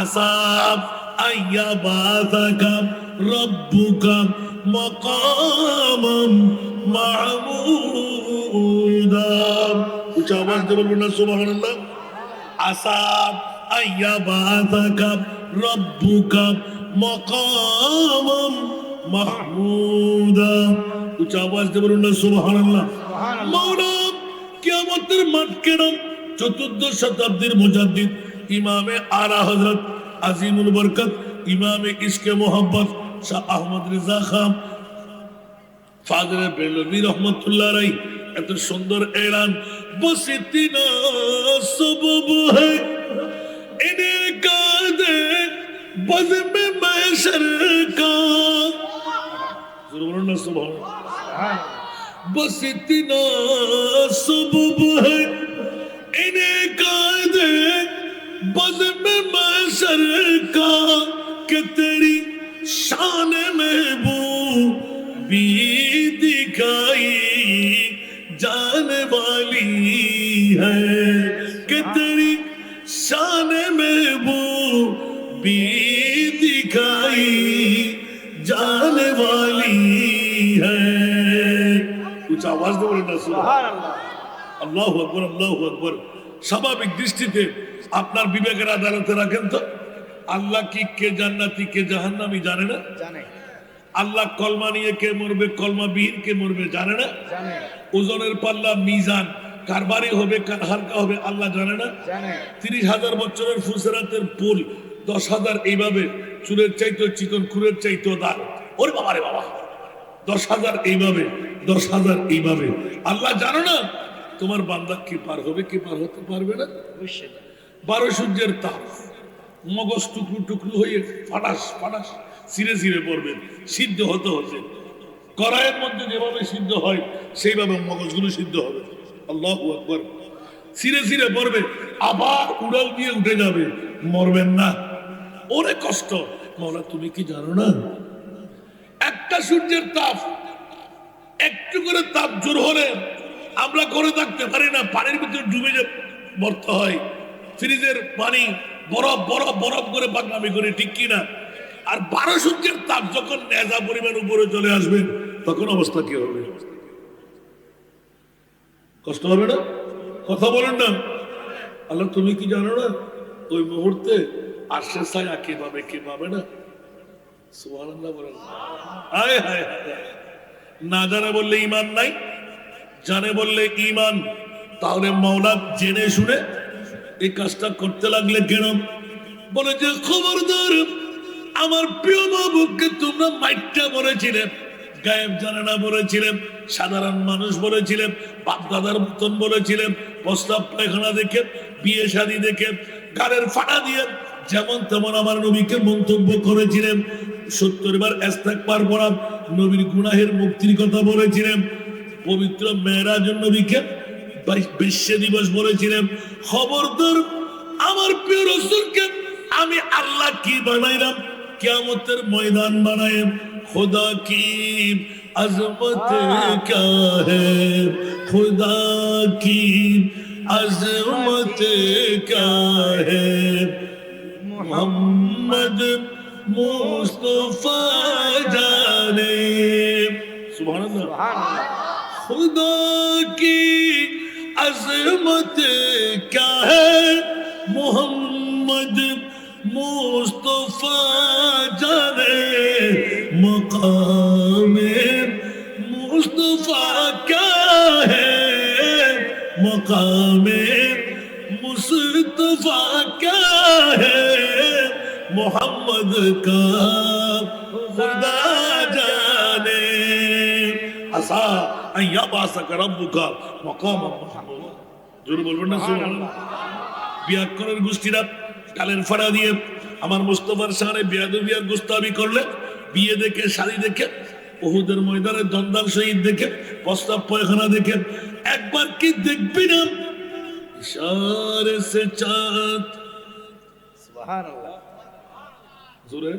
আসাব আইয়া বাসাকা রব্বুকা মাকামাম মাহমুদা। উচ্চ আওয়াজ দিয়ে বলবেন না সুবহানাল্লাহ? আসাব আইয়া বাসাকা রব্বুকা মাকামাম মাহমুদা। উচ্চ আওয়াজ দিয়ে বলবেন না সুবহানাল্লাহ? মওলা কিয়ামতের মাঠ কেন? চতুর্দশ শতাব্দীর মুজাদ্দিদ ইমামে আলা হযরত আজিমুল বরকত ইমামে ইশকে মোহাম্মদ শাহ আহমদ রেজা খান ফাজলে বেলভী রহমতুল্লাহ আলাইহি এত সুন্দর এলান, বস ইতনা সবব হ্যায় ইনে কাদে বজম महशर का। জোরে না সুবহানাল্লাহ। बस इतना सबब है इन्हें कायदे बज़्म महशर का कि तेरी शान में वो भी दिखाई जाने वाली है, कि तेरी शान में वो भी दिखाई जाने वाली है। উচ্চ আওয়াজ দিয়ে বলেন না সুবহানাল্লাহ। আল্লাহু আকবার, আল্লাহু আকবার। স্বাভাবিক দৃষ্টিতে আপনার বিবেকের আদালতে রাখেন তো, আল্লাহ কি কে জান্নাতি কে জাহান্নামী জানে না? জানে। আল্লাহ কলমা নিয়ে কে মরবে, কলমা বিহীন কে মরবে জানে না? জানে। ওজনের পাল্লা মিজান কার ভারী হবে কার হালকা হবে আল্লাহ জানে না? জানে। 30,000 বছরের ফুসরাতের পুল 10,000 এইভাবে চুলের চাইতো চিকন, খুরের চাইতো দাঁড়। ওরে বাবা রে বাবা, 10,000 এইভাবে, 10,000 এইভাবে। আল্লাহ জানো না তোমার বান্দা কি পার হবে কি পার হতে পারবে না? 12 সূর্যের তাপ, মগজ টুকরো টুকরো হয়ে ফাটাস ফাটাস ছিঁড়ে ছিঁড়ে পড়বে, সিদ্ধ হতে হতে। কড়াইয়ের মধ্যে যেভাবে সিদ্ধ হয় সেইভাবে মগজগুলো সিদ্ধ হবে। আল্লাহু আকবার। ছিঁড়ে ছিঁড়ে পড়বে, আবার উড়াল দিয়ে উঠে যাবে, মরবেন না। অনেক কষ্ট। মাওলা তুমি কি জানো না, একটা সূর্যের তাপ, একটু করে তাপ জোর হলে আমরা করে থাকতে পারি না, পানির ভিতরে ডুবে যে মরতে হয়। ফ্রিজের পানি বরফ বরফ বরফ করে পাকনামি করে, ঠিক কিনা? আর 12 সূর্যের তাপ যখন নেজা পরিমাণ উপরে চলে আসবে তখন অবস্থা কি হবে? কষ্ট হবে না? কথা বলেন না। আল্লাহ তুমি কি জানো না, ওই মুহূর্তে আশ্রে ছায়া কে পাবে, কে পাবে না? সুবহানাল্লাহ বলেন। হায় হায় হায়। না জানে বললে ঈমান নাই, জানে বললে ঈমান। তাহলে মাওলা জেনে শুনে এই কাজটা করতে লাগলে কেন? বলে যে খবরদার, আমার প্রিয় মাহবুবকে তোমরা মাইটটা বলেছিলেন, গায়েব জানে না বলেছিলেন, সাধারণ মানুষ বলেছিলেন, বাপ দাদার মতন বলেছিলেন, প্রস্তাব পায়খানা দেখে, বিয়ে শাদী দেখে, গালের ফাটা দিয়ে যেমন তেমন আমার নবীকে মন্তব্য করেছিলেন। 70 বার ইস্তেগফার পড়া, নবীর গুনাহের মুক্তির কথা বলেছিলেন, পবিত্র মেরাজুন নবীকে বিশ্ব দিবস বলেছিলেন। খবরদার, আমার প্রিয় রাসূলকে আমি আল্লাহ কি বানাইলাম? কিয়ামতের ময়দান বানায়। खुदा की अजमत क्या है, खुदा की अजमत क्या है, मोहम्मद मुस्तफा जाने। सुभान अल्लाह। खुदा की अजमत क्या है, मोहम्मद मुस्तफा जाने, मकामे मुस्तफा क्या है, मकामे मुस्तफा क्या है, मोहम्मद का खुदा जाने। आसा अय्या बासक रब्बुका मकाम महमूदा। जोर बोलবেন না সুবহানাল্লাহ। বিয়াকরের গোষ্ঠীরা কালের ফাড়া দিয়ে আমার মুস্তাফার সামনে বেয়াদবি আর গোস্তাবি করলে, বিয়ে দেখে, শাড়ি দেখে, উহুদের ময়দানে দন্দান শহীদ দেখে, প্রস্তাব পায়খানা দেখে, একবার কি দেখবি না? ইশারে সে চাঁদ, সুবহানাল্লাহ, জোরে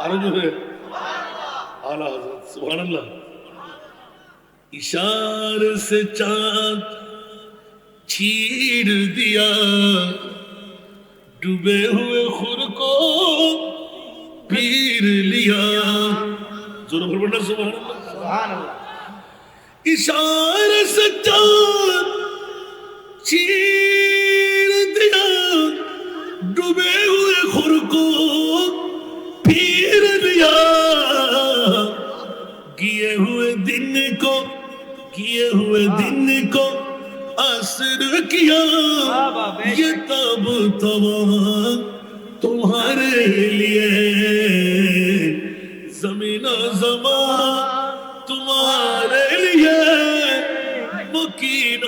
আরো জোরে, আলা হযরত সুবহানাল্লাহ। इशारे से चांद छीड़ दिया, डूबे हुए खुर को पीर लिया। जोर बोलना सुभान अल्लाह, सुभान अल्लाह। इशारे से चांद छीड़ दिया, डूबे हुए खुर को पीर लिया। किए हुए दिन को, किए हुए दिन को असर किया, ये तब तवा तुम्हारे लिए, जमीन ज़मा तुम्हारे लिए, मकीन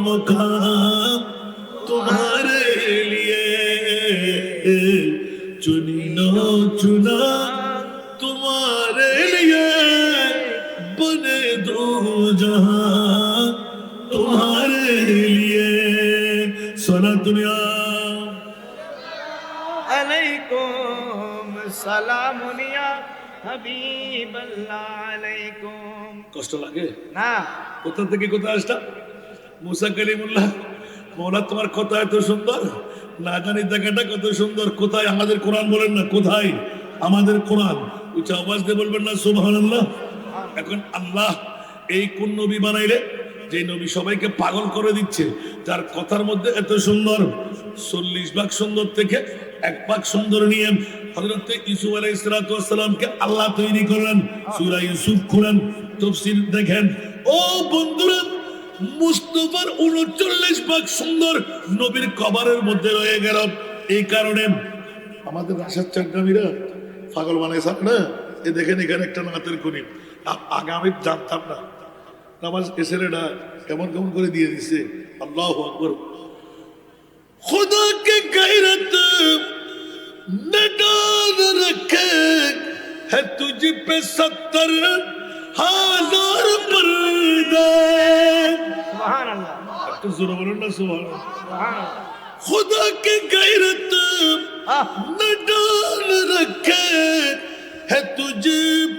मकाम तुम्हारे लिए, चुनी न चुना तुम्हारे लिए, बने दो जहां तुम्हारे लिए। सोना दुनिया अलैकुम सलामुनिया হাবিবাল্লাহ আলাইকুম। কষ্ট লাগে না? কোথা থেকে কোথায় আসটা? মুসা কালিমুল্লাহ, মৌলা তোমার কথা এত সুন্দর, না জানি দেখাটা কত সুন্দর। কোথায় আমাদের কোরআন বলেন না? কোথায় আমাদের কোরআন? উচ্চ আওয়াজ দিয়ে বলবেন না সুবহানাল্লাহ। এখন আল্লাহ এই কোন নবী বানাইলে, যে নবী সবাইকে পাগল করে দিচ্ছে, যার কথার মধ্যে এত সুন্দর, 40 ভাগ সুন্দর থেকে 1 ভাগ সুন্দর নিয়ে হযরত ইউসুফ আলাইহিস সালামকে আল্লাহ তৈরি করলেন। সূরা ইউসুফ খুলেন, তাফসীর দেখেন। ও বন্ধুরা, মুস্তাফার 39 ভাগ সুন্দর নবীর কবরের মধ্যে রয়ে গেল। এই কারণে আমাদের রাশাদ চাকরামিরা পাগল বানাইছে না। এ দেখেন এখানে একটা নাতের খুনি, আগে আমি জানতাম না, নামাজ এসেরেটা কেমন কেমন করে দিয়ে দিছে। আল্লাহু আকবার। खुदा के गैरत न डाल रखे है तुझ पे 70,000 पर्दे। সুবহান আল্লাহ একটু জোরে বলুন না সুবহানাল্লাহ। সুবহান আল্লাহ खुदा की गैरत আহ न डाल रखे है तुझ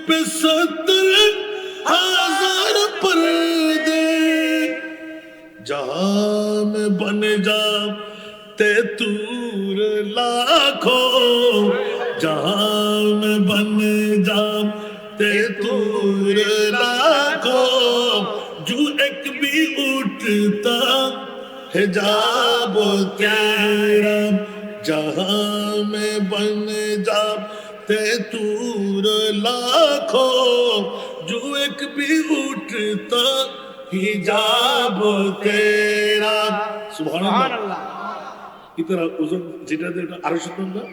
पे 70,000 पर्दे। जहां में बन जा ते तूर लाखों, जहां में बन जा ते तूर लाखों, जो एक भी उठता हिजाब तेरा, जहां में बन जा ते तूर लाखों, जो एक भी उठता हिजाब तेरा। सुभान আল্লাহ ইতারা ওজন যেটা যেটা আরো সুন্দর না,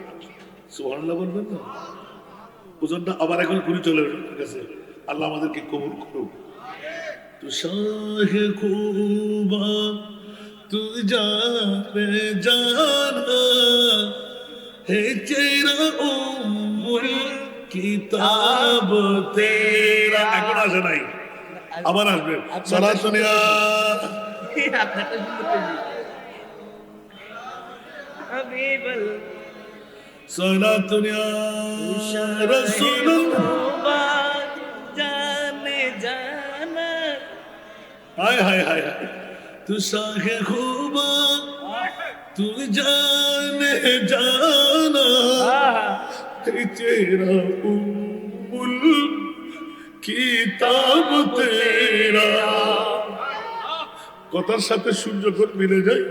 সুবহানাল্লাহ বলবেন না, ওজনটা আবার এখন ঘুরে চলে গেছে। আল্লাহ আমাদেরকে কবুল করুক। তু শাহে খুবা তু জানে জানা হে চেরা উম্মুল কিতাব তেরা। এখন আসে নাই, আবার আসবে। সালাতুনিয়া আপনারটা শুনতে হাবিবাল সালাতুনিয়া রাসূলুল্লাহ। জানে জানা हाय हाय हाय हाय तू शाहे खूबा तू जाने जाना है तेरा उम्मुल किताब तेरा। কথার সাথে সূর্য যখন মিলে যায়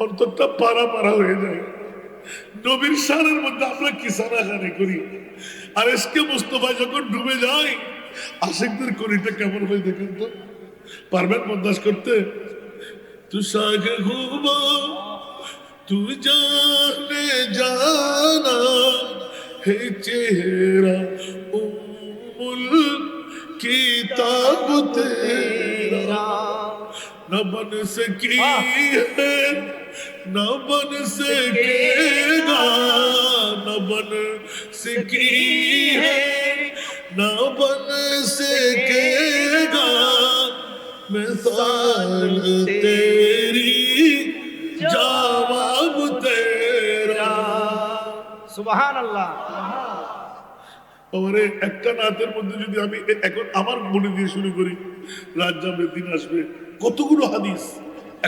অন্তরটা পারা পারা হয়ে যায়। নবীর শানের মধ্যে আমরা কিসানাখানি করি, আর এসকে মুস্তফা যখন ডুবে যায় আশিকদের করিটা কেমন হয় দেখেন তো। পারবেন বরদাস্ত করতে? তু শাহে খুবা তু জানে জানা হে চেহারা উম্মুল किताब तेरा। न बन सकी है न बन सकेगा, न बन सकी है न बन सकेगा मिसाल तेरी जवाब तेरा। সুবহান আল্লাহ আমারে একটা নাতের মধ্যে যদি আমি এখন আমার মনে দিয়ে শুরু করি, রাত যাবে দিন আসবে, কতগুলো হাদিস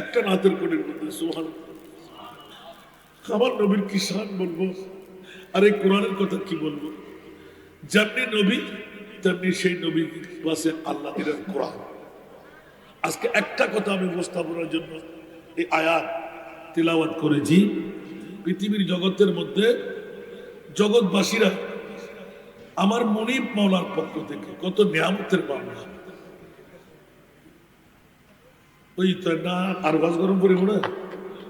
একটা নাতের কোণের মধ্যে। সুবহানাল্লাহ। আমার নবীর কি শান বলবো, আর এই কোরআনের কথা কি বলবো। যেমনি নবী তেমনি সেই নবীর পাশে আল্লাহ দিলেন কোরআন। আজকে একটা কথা আমি উপস্থাপনের জন্য এই আয়াত তিলাওয়াত করেছি। পৃথিবীর জগতের মধ্যে জগৎবাসীরা আমার মনিব মাওলার পক্ষ থেকে কত নিয়ামতের মামলা। ওই তো না আর ওয়াজ গরম করি না,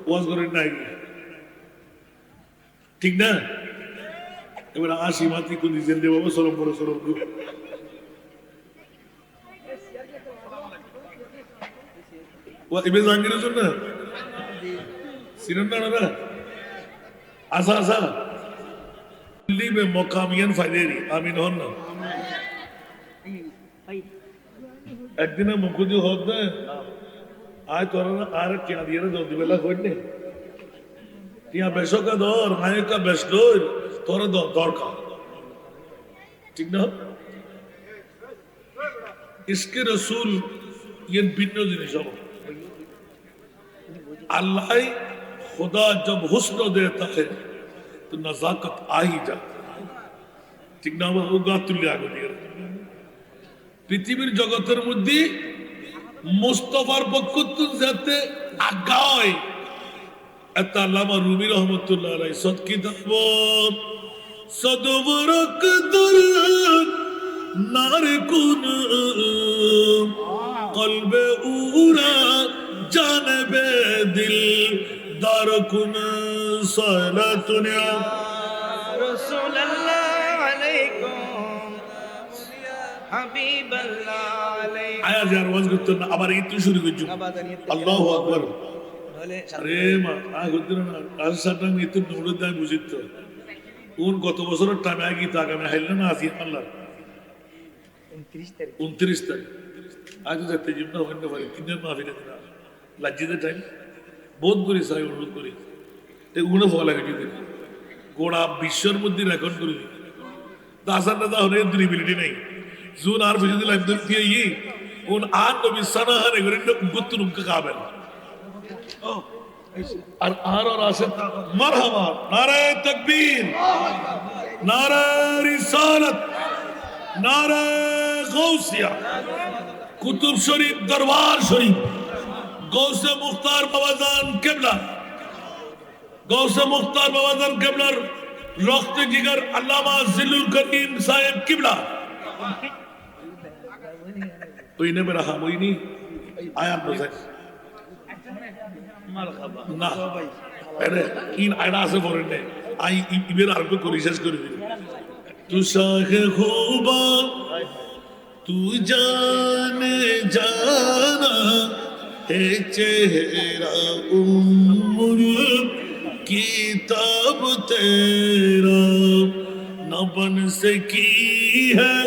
ওয়াজ করেন নাই, ঠিক না? এবার আসি মাতি কোন দিয়েছেন রে বাবা, সরম করে সরম করে ও এবার জাহাঙ্গীরের জন্য সিনেন না আসা আসা दिल्ली में मकामियन फायदेरी आमीन হন না। একদিন মুখুদি হোক না আয় তোরা না আর টিয়া দিয়ে দর দিবেলা কইনে টিয়া বেশকা দর মায়েকা বেশ দর তোরা দরকার, ঠিক না? इसके रसूल ये भिन्न जिनिस হলো। अल्लाह खुदा जब हुस्न देता है तो नजाकत आ ही जाती है, ঠিক না? ও গা তুলে আগে দিয়ে পৃথিবীর জগতের মধ্যে মুস্তাফার পক্ষ যাতে আগায় এত আল্লামা রুমি রহমতুল্লাহ আলাইহি সদ কিতাব সদবরক দর নার কুন কলবে উরা জানবে দিল দার কুন সালাতুনিয়া রাসূলুল্লাহ আলাইকুম হাবিবাল্লাহ আলাইকুম। আয়াজ আর ওয়াজ করতে না আবার এই তো শুরু করছো। আল্লাহু আকবার। বলে আরে মা আগুন না আর সাটা নিতে নুড়ে দেয় বুঝিত কোন গত বছরের টাইম আগে তো আগামী হাইল না আসি আল্লাহ 29 তারিখ 29 তারিখ আজ যাতে জীবন হইতে পারে 3 দিন মাফি দিন না লজ্জিত টাইম বহুত করি সাই অনুরোধ করি তে উনে ভয় লাগে যদি গোড়া বিশ্বের মধ্যে রেকর্ড করি দাসান না হলে ডিউরেবিলিটি নাই জুন আর বুঝিতে লাইফ দিয়ে ই কোন আর নবী সানাহারে করে গুত্তুরুম কাবেল আর আসে মারহাবা নারে তাকবীর নারে রিসালাত নারে গৌসিয়া কুতুব শরীফ দরবার শরীফ গৌসে মুখতার বাবাজান কিবলা গৌসে মুখতার বাবাজান কিবলার রক্ত জিগর আল্লামা জিলুল করিম সাহেব কিবলা ওই নে মেরা হাম ওই নি আয়াত বসে মারহাবা না আরে ইন আয়না আছে ফরেনে আই ইবের আর কো রিসার্চ করে দিই তু শাহে খুবা তু জানে জানা হে চেহারা উম্মুল কিতাব তেরা না বন সকি है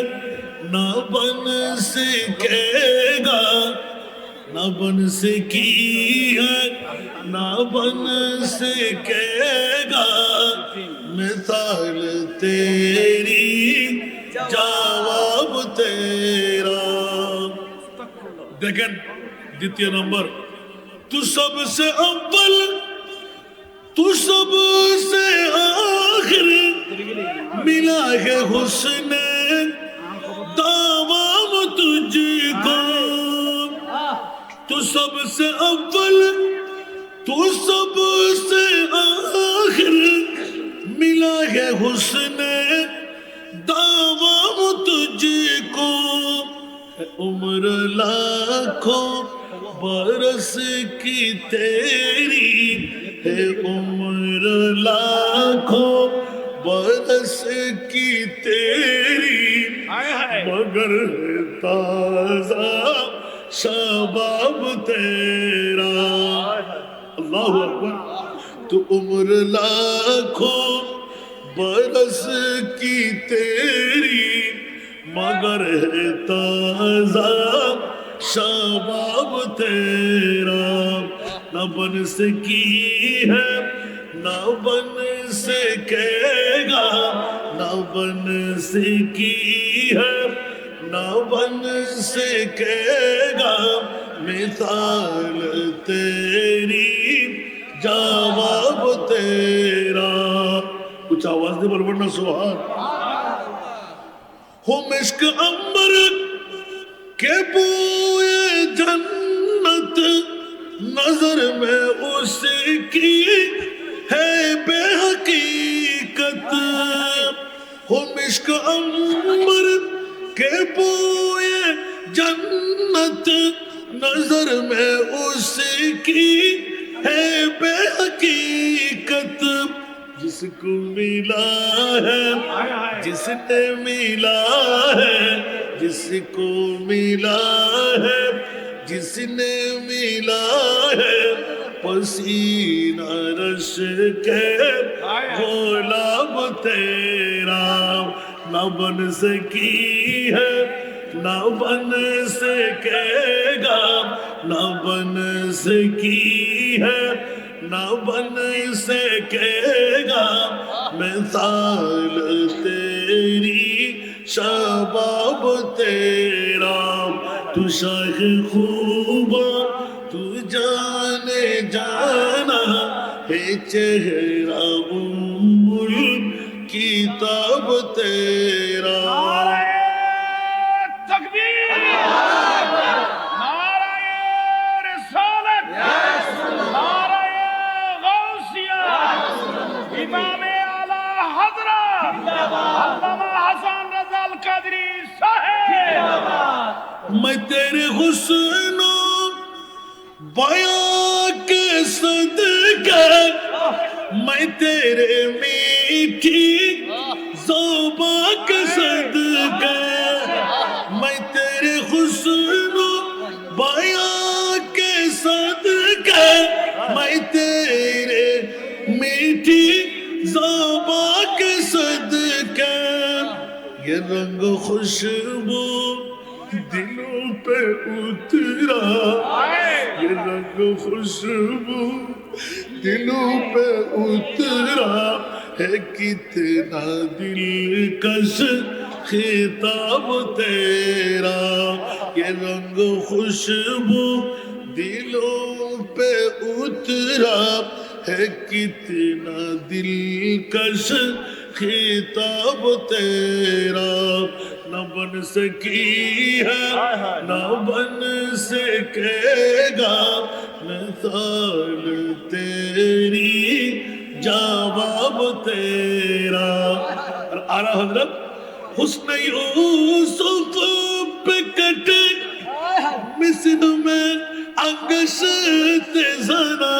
ना बन सकेगा ना बन सकी है ना बन सकेगा मिसाल तेरी जवाब तेरा देखें द्वितीय नंबर तू सबसे अव्वल तू सबसे आखिर मिला है हुस्न दावाम तुझको तू सबसे अव्वल तू सबसे आखिर मिला है हुस्न दावाम तुझको उम्र लाखों बरस की तेरी है उम्र लाखों बरस की तेरी मगर ताजा शबाब तेरा अल्लाह अकबर तो उम्र लाखों बरस की तेरी मगर ताजा शबाब तेरा न बन सकी है न बन सकेगा न बन सकी है न बन सकेगा मिसाल तेरी जवाब तेरा कुछ आवाज दे बरबर ना सुहान हो मिश्क अंबर के बूए जन्नत नजर में उसकी है बेहकीकत हो मिश्क अंबर के बूए जन्नत नजर में उसकी है बेहकीकत जिसको मिला है जिसने मिला है जिसको मिला है जिसने मिला है पसीना रश के गुलाब तेरा न बन सकी है न बन सकेगा न बन सकी है न बन सकेगा मिसाल तेरी शबाब तेरा तू शाह खूबा तू जाने जाना है चेहरा उम्मुल किताब तेरा तकबीर नाराए रिसालत नाराए गौसिया इमाम आला हजरत अल्लामा हसन रज़ा अल क़ादरी साहब मैं तेरे हुस्नो बयां के सदके मैं तेरे मीठी ज़ुबा के सदके मैं तेरे हुस्नो बयां के सदके मैं रंग खुशबू दिलों पे उतरा ये रंग खुशबू दिलों पे उतरा है कितना दिलकश खिताब तेरा ये रंग खुशबू दिलों पे उतरा है कितना दिलकश खिताब तेरा न बन सकी है न बन सकेगा मिसाल तेरी जवाब तेरा। और आला हजरत हुस्न यूसुफ पे कटे मिस्र में अंगशत ज़ना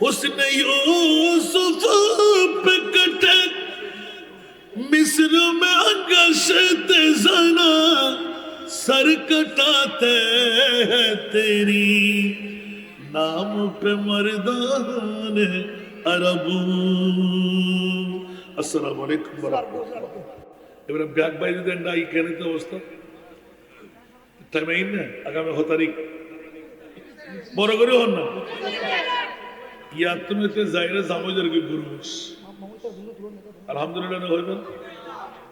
हुस्न यूसुफ पे कटे मिस्र में अंगशत ज़ना सर कटाते हैं तेरी नाम पे मर्दान अरबू। अस्सलामु अलैकुम व राहमातुल्लाह। এবারে ব্যাগ বাইরে দেন না, এই কেন তো অবস্থা টাইম আইন না আগামী 6 তারিখ বড় করে হন না ইয়া তুমি তো যাইরা জামজের কি গুরুস আলহামদুলিল্লাহ না হইবেন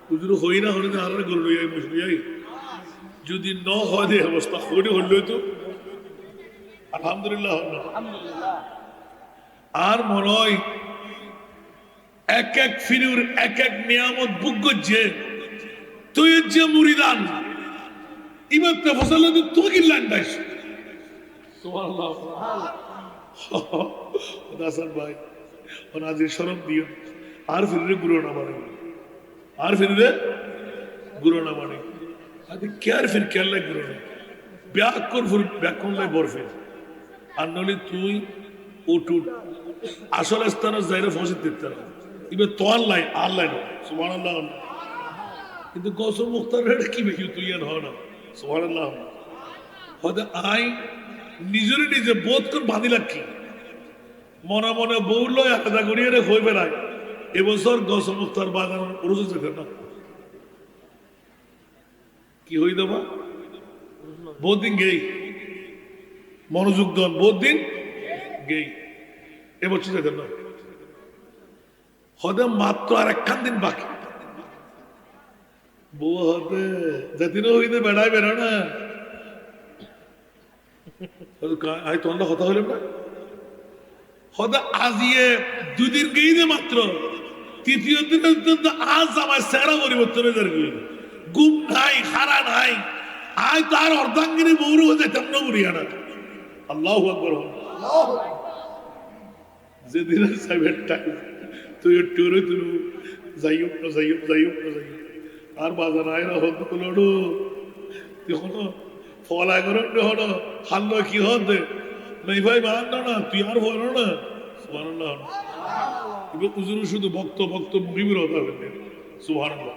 হুজুর হই না হলে আর গুরু লইয়াই মুশরিয়াই যদি ন হয় এই অবস্থা হইলে হলো তো আলহামদুলিল্লাহ হন না আর মনে হয় এক এক ফিরুর এক এক নিয়ামত বুক করছে তুই যে মুরিদান ইমাম তফসল তুই কি লান্ডাইস সুবহানাল্লাহ দাসান ভাই ওনাদের শরম দিও আর ফিরে গুরু না মানে আর ফিরে গুরু না মানে আদি কেয়ার ফির কেয়ার গুরু না ব্যাক কর ফুর ব্যাক কোন লাই বরফে আর নলি তুই ওটু আসল স্থানে যাইরে ফসিত দিতে না ইবে তো আল্লাহ আল্লাহ সুবহানাল্লাহ কিন্তু গৌসুল মুখতারের কি বেশি তুই আর হয় না সুবহানাল্লাহ হয়তো আই নিজের নিজে বোধ কর বাঁধি রাখি মনে মনে বউল আলাদা করিয়ে রে হয়ে বেড়ায় এবছর গৌসুল মুখতার বাগান উড়ুজ যেতে না কি হই দেবা বহুত দিন গেই মনোযোগ দন বহুত দিন গেই এবছর যেতে না হদে মাত্র আর একখান দিন বাকি বউ হতে যেদিনও হইতে বেড়ায় বেড়া না আই তোমার কথা হইলাম না হদে আজিয়ে দুদিন গেই দে মাত্র তৃতীয় দিন আজ আমার সেরা পরিবর্তন হয়ে যাবে গুম নাই হারা নাই আয় তার অর্ধাঙ্গিনী বৌর যেতাম না বুড়িয়ানা আল্লাহু আকবার যেদিন সাহেবের টাইম তুই টুরে তুলু যাইও না যাইও যাইও না যাইও আর বাজার আয় না হতো লড়ু দেখো ফলা করো হল হাল্ল কি হতে নাই ভাই মান না তুই আর বল না সুবহানাল্লাহ এবার উজুর শুধু ভক্ত ভক্ত মুহিবুর হতে হবে সুবহানাল্লাহ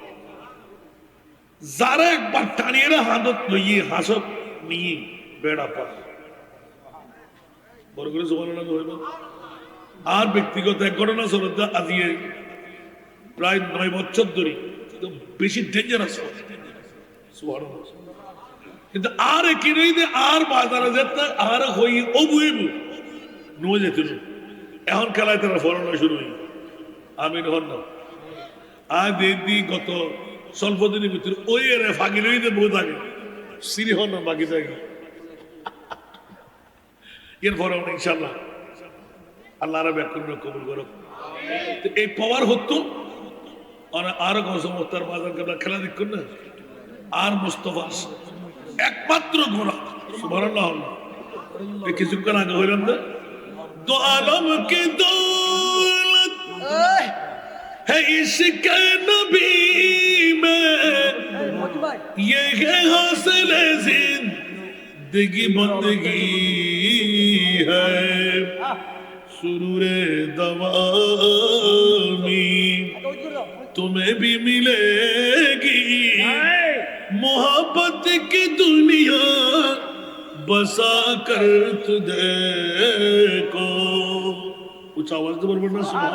যারা একবার টানিয়ে হাতত লইয়ে হাসত নিয়ে বেড়া পা বড় করে সুবহানাল্লাহ হইল। আর ব্যক্তিগত এক ঘটনা চলতে আজিয়ে প্রায় 9 বছর ধরে বেশি ডেঞ্জারাস কিন্তু আর কিনেই দে আর বাজারে যেতে আর হই অবুইব নয় যেত এখন খেলায় তারা ফলানো শুরু হই আমি হন না আর দিদি গত স্বল্প দিনের ভিতরে ওই এরা ফাঁকি লই দে বউ থাকে সিরি হন না বাকি থাকে এর ফলানো ইনশাল্লাহ আল্লাহ ব্যাকুল কবুল করো এই পাওয়ার হতো আরো গৌসমতার বাজার কেবলা খেলা দেখুন না আর মুস্তফা একমাত্র গোড়া সুবহানাল্লাহ এই কিছুক্ষণ আগে হইলাম না দো আলম কি দৌলত है इश्क नबी में ये है हासिल जिंदगी बंदगी है सुरूरे दवामी तुम्हें भी मिलेगी मोहब्बत की दुनिया बसा कर तुझे को कुछ आवाज तो बरबर ना सुना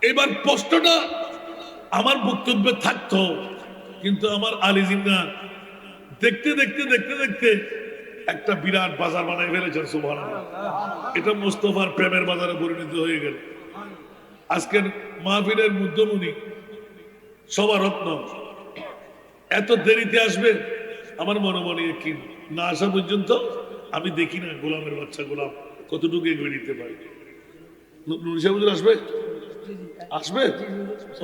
এবার প্রশ্নটা আমার বক্তব্যে থাকতো, কিন্তু আমার আলী জিন্না দেখতে দেখতে দেখতে দেখতে একটা বিরাট বাজার বানাই ফেলেছেন। সুবহানাল্লাহ। এটা মুস্তফার প্রেমের বাজারে পরিণত হয়ে গেল। আজকের মাহফিলের মধ্যমণি সবার রত্ন এত দেরিতে আসবে, আমার মনে মনে কি না আসা পর্যন্ত আমি দেখি না গোলামের বাচ্চা গোলাম কতটুকু এগিয়ে নিতে পারে। নুর সাহেব হুজুর আসবে, আসবে?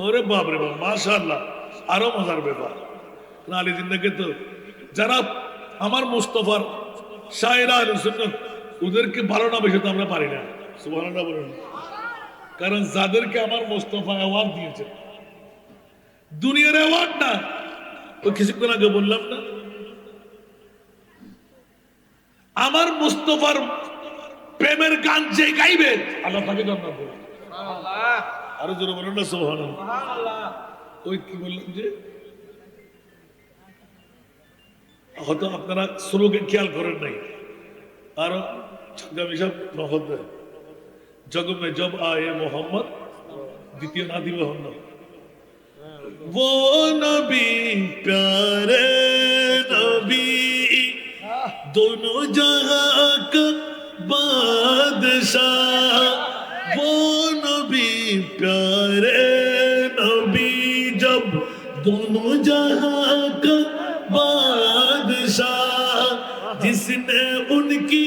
ওরে বাপ রে বাপ, মাশাআল্লাহ, আরো মজার ব্যাপার। আলী জিন্নাকে তো যারা আমার মুস্তফার শায়েরা আহলে সুন্নাত, ওদেরকে ভালো না বেশি তো আমরা পারি না। সুবহানাল্লাহ বলেন। কারণ যাদেরকে আমার মুস্তফা অ্যাওয়ার্ড দিয়েছে, দুনিয়ার অ্যাওয়ার্ড না, তো কিছুক্ষণ আগে বললাম না, আমার মুস্তফার প্রেমের গান যে গাইবে আল্লাহ তাকে জান্নাত দেবে। আরো জোরে বলুন না সুবহানাল্লাহ। ওই কি বললাম যে হয়তো আপনারা স্লোগান খেয়াল করেন নাই। আর সব নহদ জগ মে জব আয়ে মোহাম্মদ, দ্বিতীয় নাদি মোহাম্মদ, वो नबी प्यारे नबी दोनों जहां का बादशाह, वो नबी प्यारे नबी जब दोनों जहां का बादशाह, जिसने उनकी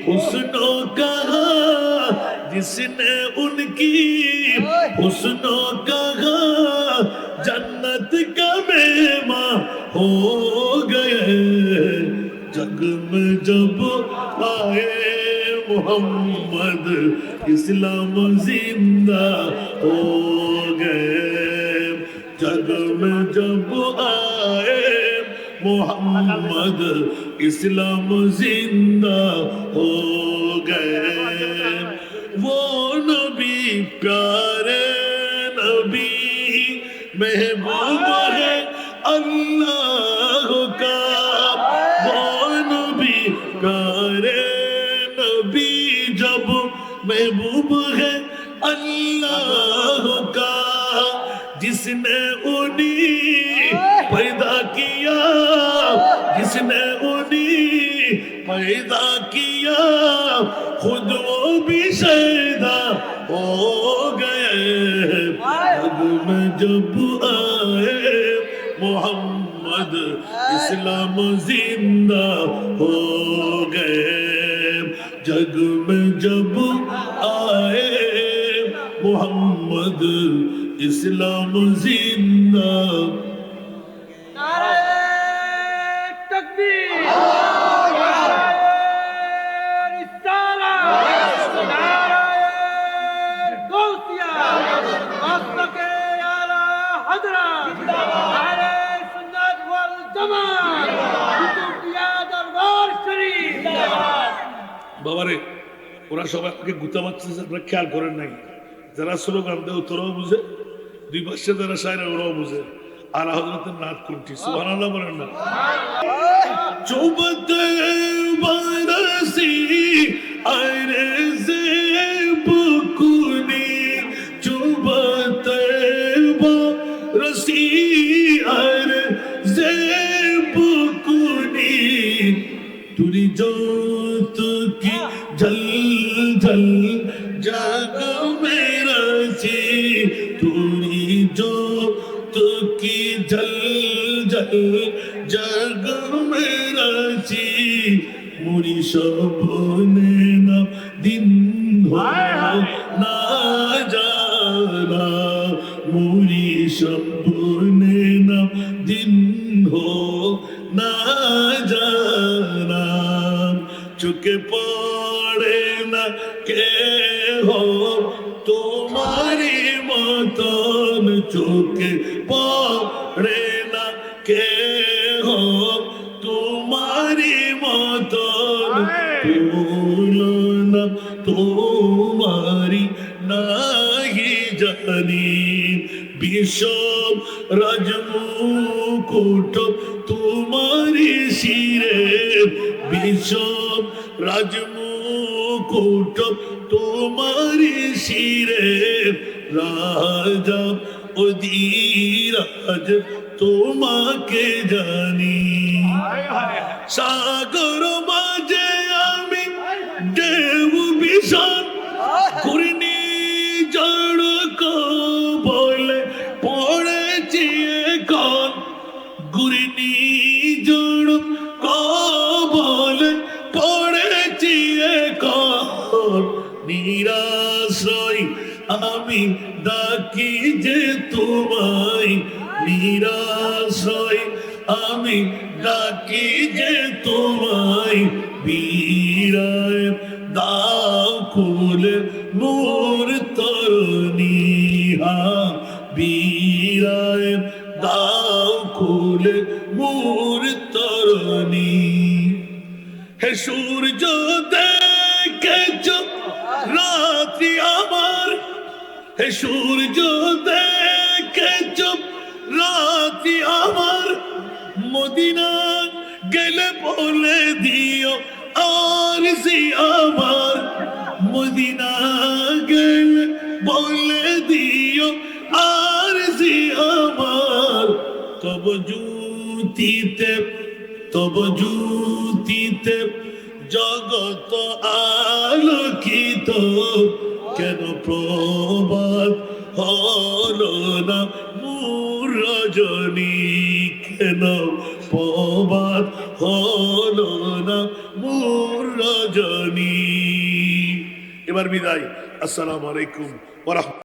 हुस्नो कहा, जिसने उनकी हुस्नो कहा, जन्नत का मेहमान हो गए। जग में जब आए मोहम्मद, इस्लाम जिंदा हो गए। जग में जब आए मोहम्मद, इस्लाम जिंदा हो गए। वो नबी प्यारे नबी महबूब है अल्लाह का, वो नबी प्यारे नबी जब महबूब है अल्लाह का, जिसने उन्हीं पैदा किया, जिसने उन्हीं पैदा किया, खुद वो भी शैदा हो गए। जग में जब आए मोहम्मद, इस्लाम जिंदा हो गए। जग में जब आए मोहम्मद, इस्लाम जिंदा। नारे तकबीर, नारे रिसालत, नारे गौसिया, मस्तके आला हजरत, नारे सुन्नत वल जमात, कुतुबिया दरबार शरीफ। বাবারে, ওরা সবাই আমাকে গুতা মারছে, আপনারা খেয়াল করেন নাই। যারা স্লোগান দেয় তোরাও বুঝে, দুই পাশে যারা সাইরা ওরাও বুঝে। আর হযরতের নাত কোনটি? সুবহানাল্লাহ বলেন না। চৌবতে বারসি আরে জেবকুনি, চৌবতে বারসি আরে জেবকুনি, তুরি जोत की जल जल जग में रची, तुरी जोत की जल जल जग में रची, मुरी शोभने ना दिन हो ना जाना, मुरी शोभने ना दिन हो ना जाना, चुके पड़े ना के हो तुम्हारी मतन, चुके पड़े ना के हो तुम्हारी मतन, भूलो ना तुम्हारी नाही जानी, विषम राजमुकुट तुम्हारी শিরে, বিষম রাজমুকুট তোমারি শিরে, রাজা অধীরাজ তোমাকে জানি সাগর মাঝে আমি ঢেউ ভীষণ ঘূর্ণি ঝড় বলে পড়েছি এখন ঘূর্ণি ঝড় বলে পড়েছি এখন নিরাশ্রয় আমি ডাকি যে তোমায় নিরাশ্রয় আমি ডাকি যে তোমায় বীরায় দাও খুলে মোর তরুণী বীরায় দাও খুলে মোর তরুণী হে সূর্য দেখেছ রাত্রি আমার হে সূর্য দেখেছ রাত্রি আমার মদিনা গেলে বলে দিও আর সি আমার মদিনা গেলে বলে দিও আর সি আমার তব জ্যোতিতে জগত আলোকিত কেন প্রভাত হলো না মোর রজনী কেন প্রভাত হলো না মোর রজনী এবার বিদায় আসসালামু আলাইকুম ওয়া রাহমাতুল্লাহ